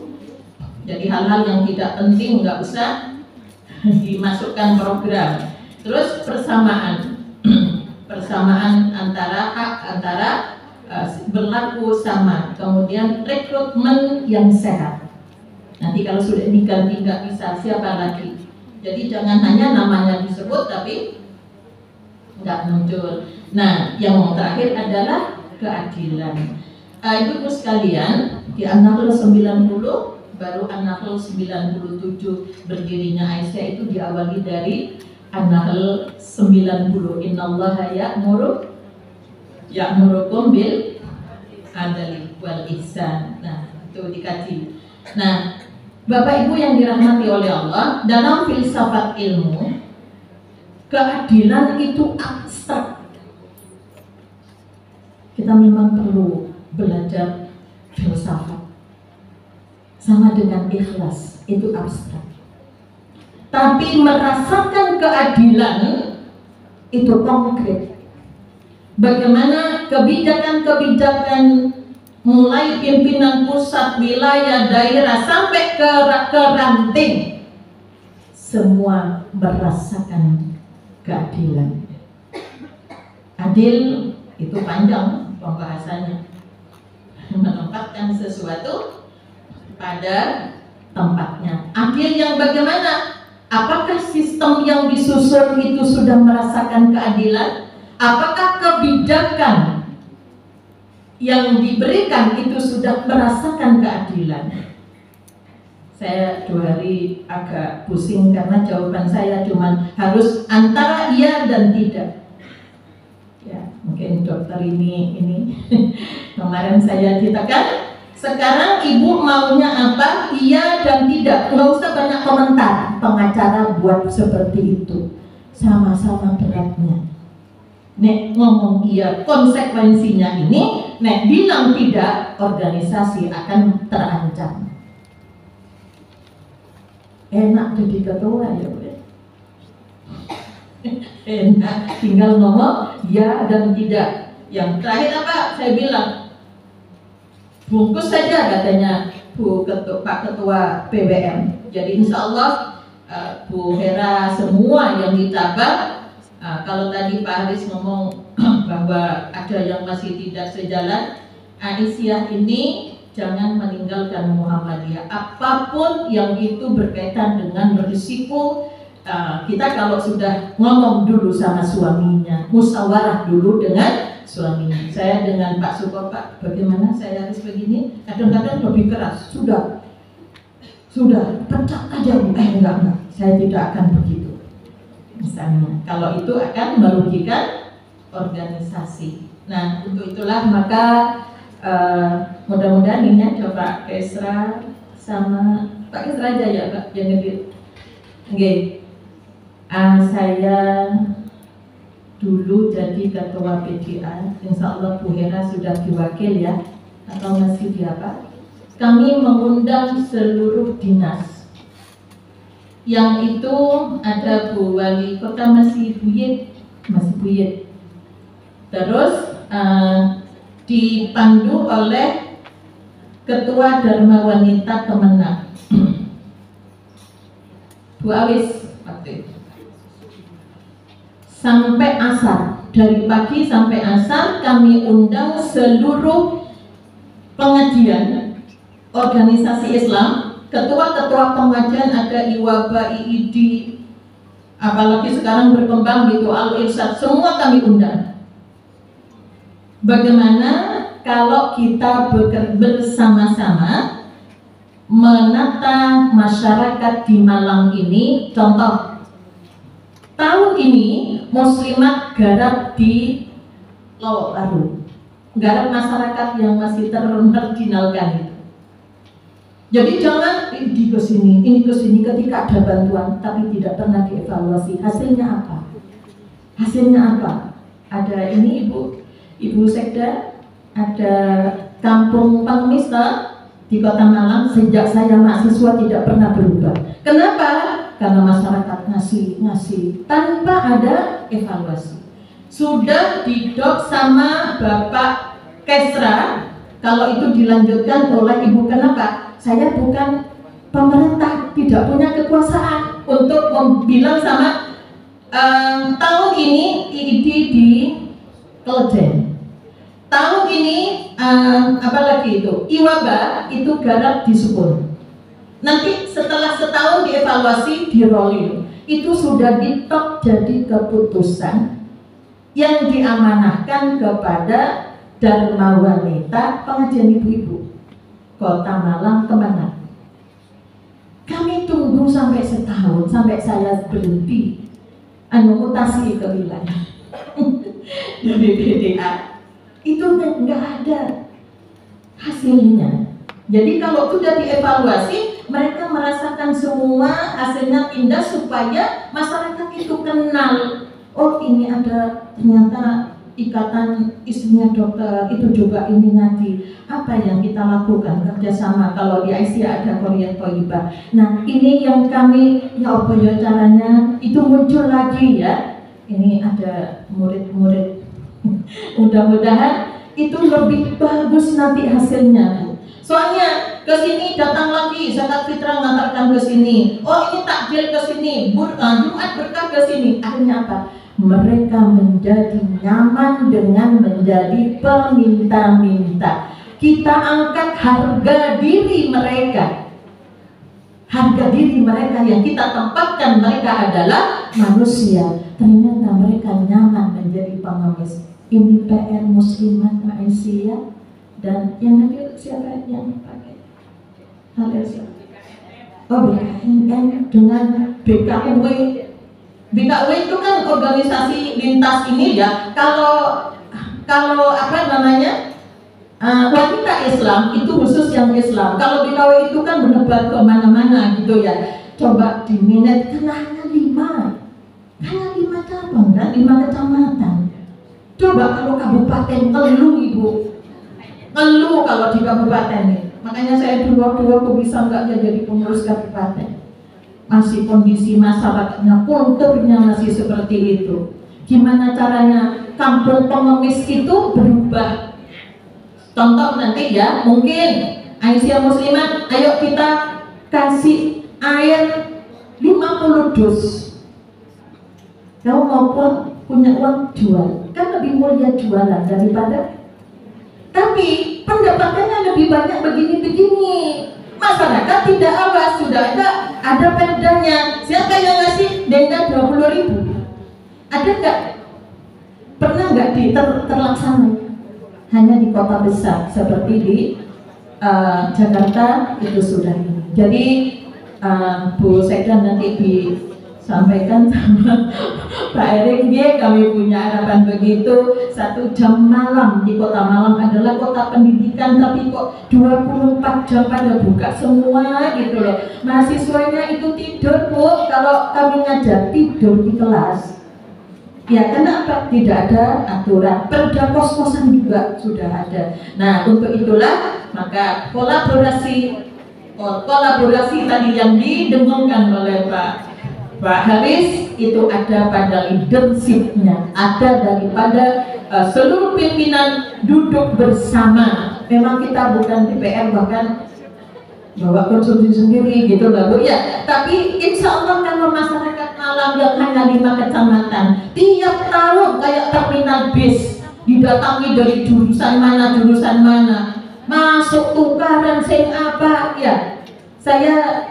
Jadi hal-hal yang tidak penting nggak usah dimasukkan program. Terus persamaan antara hak, antara berlaku sama. Kemudian rekrutmen yang sehat. Nanti kalau sudah diganti nggak bisa, siapa lagi? Jadi jangan hanya namanya disebut tapi nggak muncul. Nah, yang terakhir adalah keadilan. Ibu sekalian, di An-Nahl 90 baru An-Nahl 97 berdirinya Aisyah itu diawali dari An-Nahl 90. Innallaha ya'murukum bil adli wal ihsan. Nah, itu dikaji. Nah, Bapak Ibu yang dirahmati oleh Allah, dalam filsafat ilmu, keadilan itu abstrak. Kita memang perlu belajar filsafat. Sama dengan ikhlas, itu abstrak. Tapi merasakan keadilan itu konkret. Bagaimana kebijakan-kebijakan mulai pimpinan pusat, wilayah, daerah sampai ke ranting, semua merasakan keadilan. Adil itu panjang pembahasannya, menempatkan sesuatu pada tempatnya. Adil yang bagaimana? Apakah sistem yang disusun itu sudah merasakan keadilan? Apakah kebijakan yang diberikan itu sudah merasakan keadilan? Saya 2 hari agak pusing karena jawaban saya cuma harus antara iya dan tidak. Ya, mungkin dokter ini kemarin saya ditekan. Sekarang ibu maunya apa? Iya dan tidak. Nggak usah banyak komentar. Pengacara buat seperti itu. Sama-sama beratnya. Nek ngomong iya, konsekuensinya ini. Nek bilang tidak, organisasi akan terancam. Enak jadi ketua ya Bu. Enak, tinggal ngomong ya dan tidak. Yang terakhir apa? Saya bilang bungkus saja katanya Pak Ketua PBM. Jadi insya Allah Bu Hera semua yang ditabah. Kalau tadi Pak Haris ngomong bahwa ada yang masih tidak sejalan, Aisyah ini jangan meninggalkan Muhammadiyah. Apapun yang itu berkaitan dengan berisiko, kita kalau sudah ngomong dulu sama suaminya, musyawarah dulu dengan suaminya. Saya dengan Pak Suko, Pak, bagaimana saya harus begini? Kadang-kadang lebih keras. Sudah, pecat aja Bu. Enggak, saya tidak akan begitu. Misalnya, kalau itu akan merugikan organisasi. Nah, untuk itulah maka mudah-mudahan ini ada Pak Kesra sama Pak Kesra aja ya Pak, yang ngedit. Oke. Saya dulu jadi ketua PDA, insya Allah Bu Hera sudah diwakil ya, atau masih di apa? Kami mengundang seluruh dinas. Yang itu ada Bu Wali Kota masih buyut. Terus dipandu oleh Ketua Dharma Wanita Kemenang, Bu Awis waktu itu. Sampai asar, dari pagi sampai asar kami undang seluruh pengajian organisasi Islam. Ketua-ketua pengajian ada IWABA, IID, apalagi sekarang berkembang gitu, Al-Irsyad, semua kami undang. Bagaimana kalau kita bersama-sama menata masyarakat di Malang ini? Contoh, tahun ini muslimat garap di Lowok Baru, garap masyarakat yang masih termarginalkan itu. Jadi jangan ini ke sini ketika ada bantuan tapi tidak pernah dievaluasi. Hasilnya apa? Ada ini Ibu Sekda, ada kampung pengemis di Kota Malang sejak saya mahasiswa tidak pernah berubah. Kenapa? Karena masyarakat ngasih tanpa ada evaluasi. Sudah didok sama Bapak Kesra, kalau itu dilanjutkan oleh Ibu, kenapa? Saya bukan pemerintah, tidak punya kekuasaan untuk bilang sama tahun ini IID di Keljen, tahun ini apalagi itu IWABA itu garap di Sukun. Nanti setelah setahun dievaluasi di rolling, itu sudah ditok jadi keputusan yang diamanahkan kepada Dharma Wanita Pengajian Ibu-Ibu Kota Malang Kemenang. Kami tunggu sampai setahun, sampai saya berhenti mutasi ke wilayah di BPDA. Itu nggak ada hasilnya. Jadi kalau sudah dievaluasi, mereka merasakan semua hasilnya pindah supaya masyarakat itu kenal. Oh, ini ada ternyata ikatan istrinya dokter, itu juga ini ngaji. Apa yang kita lakukan kerjasama? Kalau di Aisyah ada Korea Thayyibah. Nah, ini yang kami, ya apa ya caranya, itu muncul lagi ya. Ini ada murid-murid. Mudah-mudahan itu lebih bagus nanti hasilnya. Soalnya ke sini datang lagi zakat fitrah ngantarkan ke sini. Oh, ini takjil ke sini, Jumat berkah ke sini. Akhirnya apa? Mereka menjadi nyaman dengan menjadi peminta-minta. Kita angkat harga diri mereka. Harga diri mereka yang kita tempatkan mereka adalah manusia. Ternyata mereka nyaman menjadi pengemis. Ini PR Muslimat Malaysia. Dan yang hadir siapa yang pakai? Malaysia. Oh, BKN dengan BKW. BKW itu kan organisasi lintas ini ya. Kalau apa namanya wanita Islam itu khusus yang Islam. Kalau BKW itu kan menebar ke mana-mana gitu ya. Coba di minat hanya 5 cabang kan, 5 kecamatan. Coba kalau kabupaten ngeluh Ibu, ngeluh kalau di kabupaten ini. Makanya saya dulu bisa nggak jadi pengurus kabupaten. Masih kondisi masyarakatnya, kulturnya masih seperti itu. Gimana caranya kampung pengemis itu berubah? Contoh nanti ya, mungkin Aisyah Muslimat, ayo kita kasih air 50 dus. Kamu mau punya uang jual, kan lebih mulia jualan daripada. Tapi pendapatannya lebih banyak begini-begini. Masyarakat tidak awas, sudah ada perdanya. Siapa yang ngasih denda 20.000? Ada nggak? Pernah nggak terlaksana? Hanya di kota besar seperti di Jakarta itu sudah ini. Jadi Bu Sekda nanti disampaikan sama Pak Erik, kami punya harapan begitu. 1 jam malam di Kota Malang adalah kota pendidikan, tapi kok 24 jam pada buka semua gitu loh. Mahasiswanya itu tidur Bu, kalau kami ngajar tidur di kelas. Ya kenapa? Tidak ada aturan. Perda kos-kosan juga sudah ada. Nah untuk itulah maka kolaborasi tadi yang didengungkan oleh Pak Haris itu ada pada leadershipnya, ada daripada seluruh pimpinan duduk bersama. Memang kita bukan DPR bahkan bawa konsumsi sendiri gitu lah Bu ya. Tapi insya Allah kalau masyarakat Malang yang hanya 5 kecamatan tiap tahun kayak terminal bis didatangi dari jurusan mana, masuk tukaran sing apa ya. Saya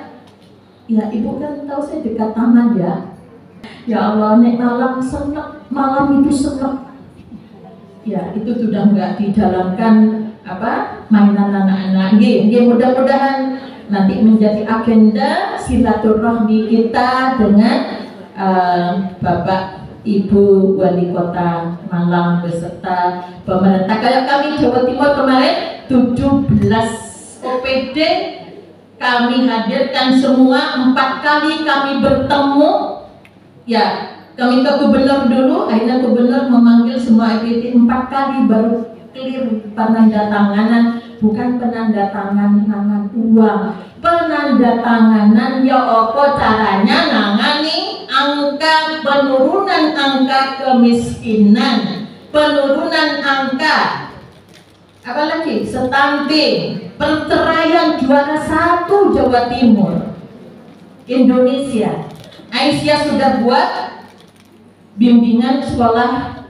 ya Ibu kan tahu saya dekat taman ya. Ya Allah, nek malam seneng, malam itu seneng. Ya itu sudah nggak dijalankan mainan anak-anak. Mudah-mudahan nanti menjadi agenda silaturahmi kita dengan Bapak Ibu Wali Kota Malang beserta pemerintah. Kayak kami Jawa Timur kemarin 17 OPD kami hadirkan semua, 4 kali kami bertemu. Ya, kami ke gubernur dulu, akhirnya gubernur memanggil semua OPD 4 kali baru clear penandatanganan, bukan penandatanganan uang, penandatanganan ya apa caranya nangani angka penurunan angka kemiskinan, penurunan angka apalagi stunting, perceraian juara 1 Jawa Timur Indonesia. Aisyah sudah buat bimbingan sekolah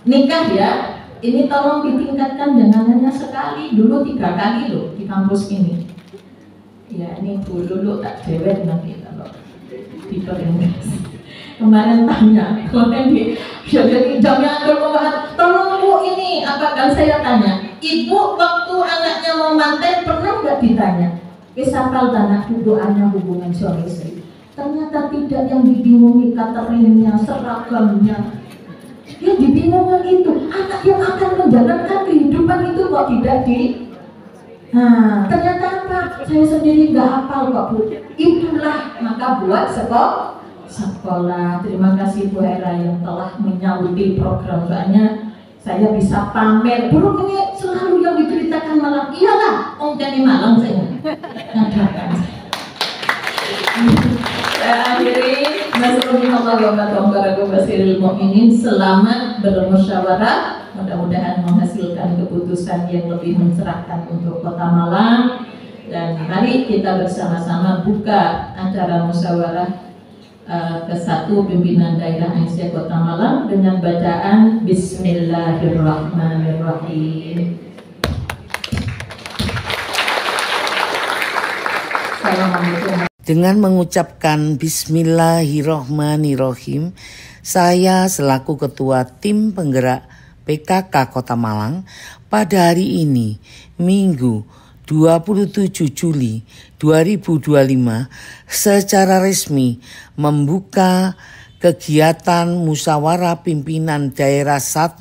nikah ya. Ini tolong ditingkatkan, jangan hanya sekali, dulu 3 kali loh di kampus ini. Ya ini Bu Lulu tak dewet nanti kalau diperingat. Kemarin tanya, kemarin Jadi Jamiatul Ummahat, tolong Bu ini apa kan saya tanya, Ibu waktu anaknya mau manten pernah nggak ditanya? Kesapal tanah doanya hubungan suami istri. Ternyata tidak, yang dibingungi cateringnya, seragamnya. Yang dibingungkan itu anak yang akan menjalankan kehidupan itu kok tidak di. Nah, ternyata apa? Saya sendiri nggak hafal kok Bu. Itulah maka buat sekolah. Terima kasih Bu Hera yang telah menyauti program, soalnya saya bisa pamer. Burung ini selalu yang diceritakan Malang. Iyalah, Om jadi Malang saya. Ngadakan. Akhiri, Nasrullah wabarakatuh basiril mu'minin. Selamat bermusyawarah. Mudah-mudahan menghasilkan keputusan yang lebih mencerahkan untuk Kota Malang. Dan mari kita bersama-sama buka acara musyawarah ke-1 pimpinan daerah Aisyah Kota Malang dengan bacaan Bismillahirrahmanirrahim. Assalamualaikum. Dengan mengucapkan Bismillahirrahmanirrahim, saya selaku Ketua Tim Penggerak PKK Kota Malang pada hari ini, Minggu 27 Juli 2025, secara resmi membuka kegiatan musyawarah pimpinan daerah 1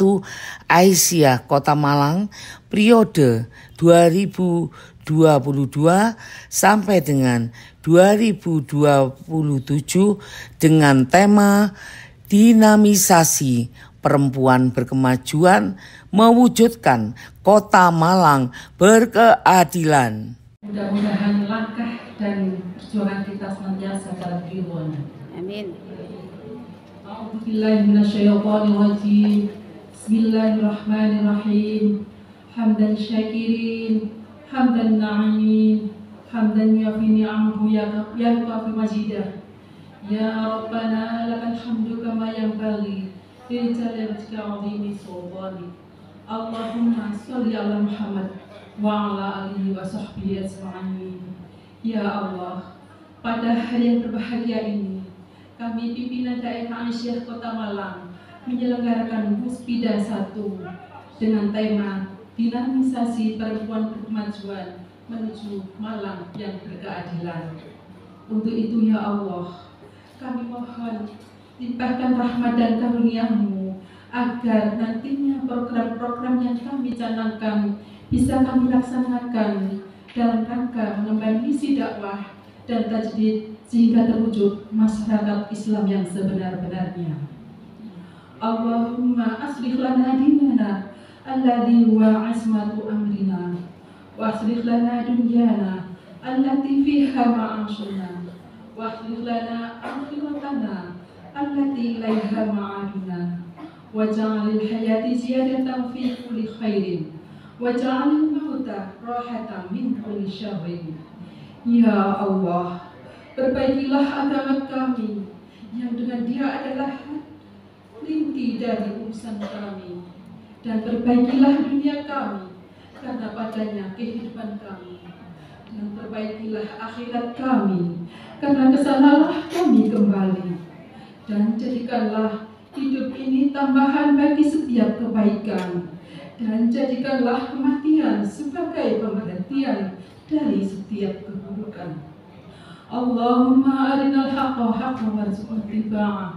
Aisyah Kota Malang periode 2022 sampai dengan 2027 dengan tema dinamisasi perempuan berkemajuan mewujudkan Kota Malang berkeadilan. Mudah-mudahan langkah dan perjuangan kita senantiasa dalam ridhonya. Amin. A'udzubillahi minasyaitonirrajim. Bismillahirrahmanirrahim. Hamdan syakirin, hamdan na'imin, hamdan yafi ni'amahu yafi majidah. Ya Rabbana lakal hamdu kama yanbaghi li jalali wajhika 'azimi sultani. Allahumma sholli ala Muhammad wa ala alihi wa sahbihi ajma'in. Ya Allah, pada hari yang berbahagia ini, kami pimpinan daerah Aisyah Kota Malang menyelenggarakan Muspida 1 dengan tema dinamisasi perempuan berkemajuan menuju Malang yang berkeadilan. Untuk itu ya Allah, kami mohon limpahkan rahmat dan karunia-Mu agar nantinya program-program yang kami canangkan bisa kami laksanakan dalam rangka mengemban misi dakwah dan tajdid sehingga terwujud masyarakat Islam yang sebenar-benarnya. Allahumma aslih lana dinana alladhi huwa asmatu amrina wa aslih lana dunyana allati fiha ma'ashuna wa aslih lana akhiratana allati ilaiha ma'aduna wa ja'alil hayati ziyadatan fi kulli khairin wa ja'alil mauta rahatan min kulli syarrin. Ya Allah, perbaikilah agama kami yang dengan dia adalah inti dari urusan kami, dan perbaikilah dunia kami karena padanya kehidupan kami, dan perbaikilah akhirat kami karena kesanalah kami kembali, dan jadikanlah hidup ini tambahan bagi setiap kebaikan, dan jadikanlah kematian sebagai pemberhentian dari setiap keburukan. Allahumma arinal haqqa haqqan warzuqna ittiba'ah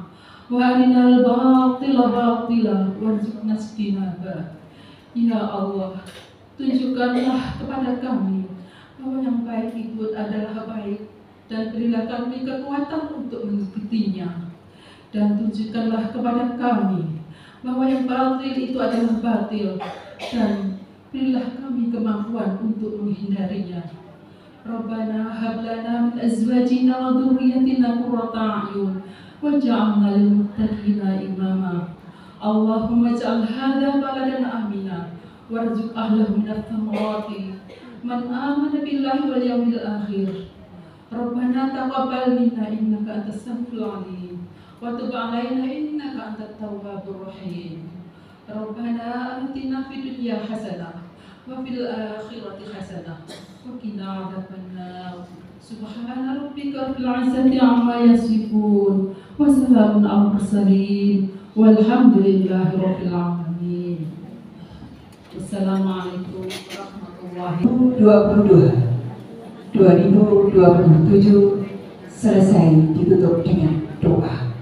wa arinal batila batila warzuqna ijtinabah. Ya Allah, tunjukkanlah kepada kami bahwa yang baik itu adalah baik, dan berilah kami kekuatan untuk mengikutinya, dan tunjukkanlah kepada kami bahwa yang batil itu adalah batil, dan berilah kami kemampuan untuk menghindarinya. Rabbana hab lana min azwajina wa dhurriyyatina qurrata a'yun waj'alna lil muttaqina imama. Allahumma ij'al hadha baladan amina warzuq ahlahu minat thamarati man amana billahi wal yawmil akhir. Rabbana taqabbal minna innaka antas samiul alim wa tub 'alaina innaka antat tawwabur rahim. Rabbana atina fid dunya hasanah wa fil akhirati hasanah wa qina adzabannar. Subhana rabbika rabbil 'izzati 'amma yasifun wa salamun 'alal mursalin Walhamdulillahirabbil alamin. Wassalamualaikum warahmatullahi 2027 selesai ditutup dengan doa.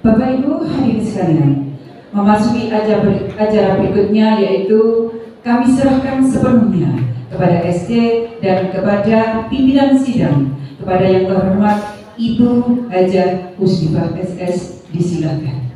Bapak Ibu hadirin sekalian, memasuki acara berikutnya yaitu kami serahkan sepenuhnya kepada ST dan kepada pimpinan sidang. Kepada yang terhormat Ibu Hajah Musdifah SS, disilakan.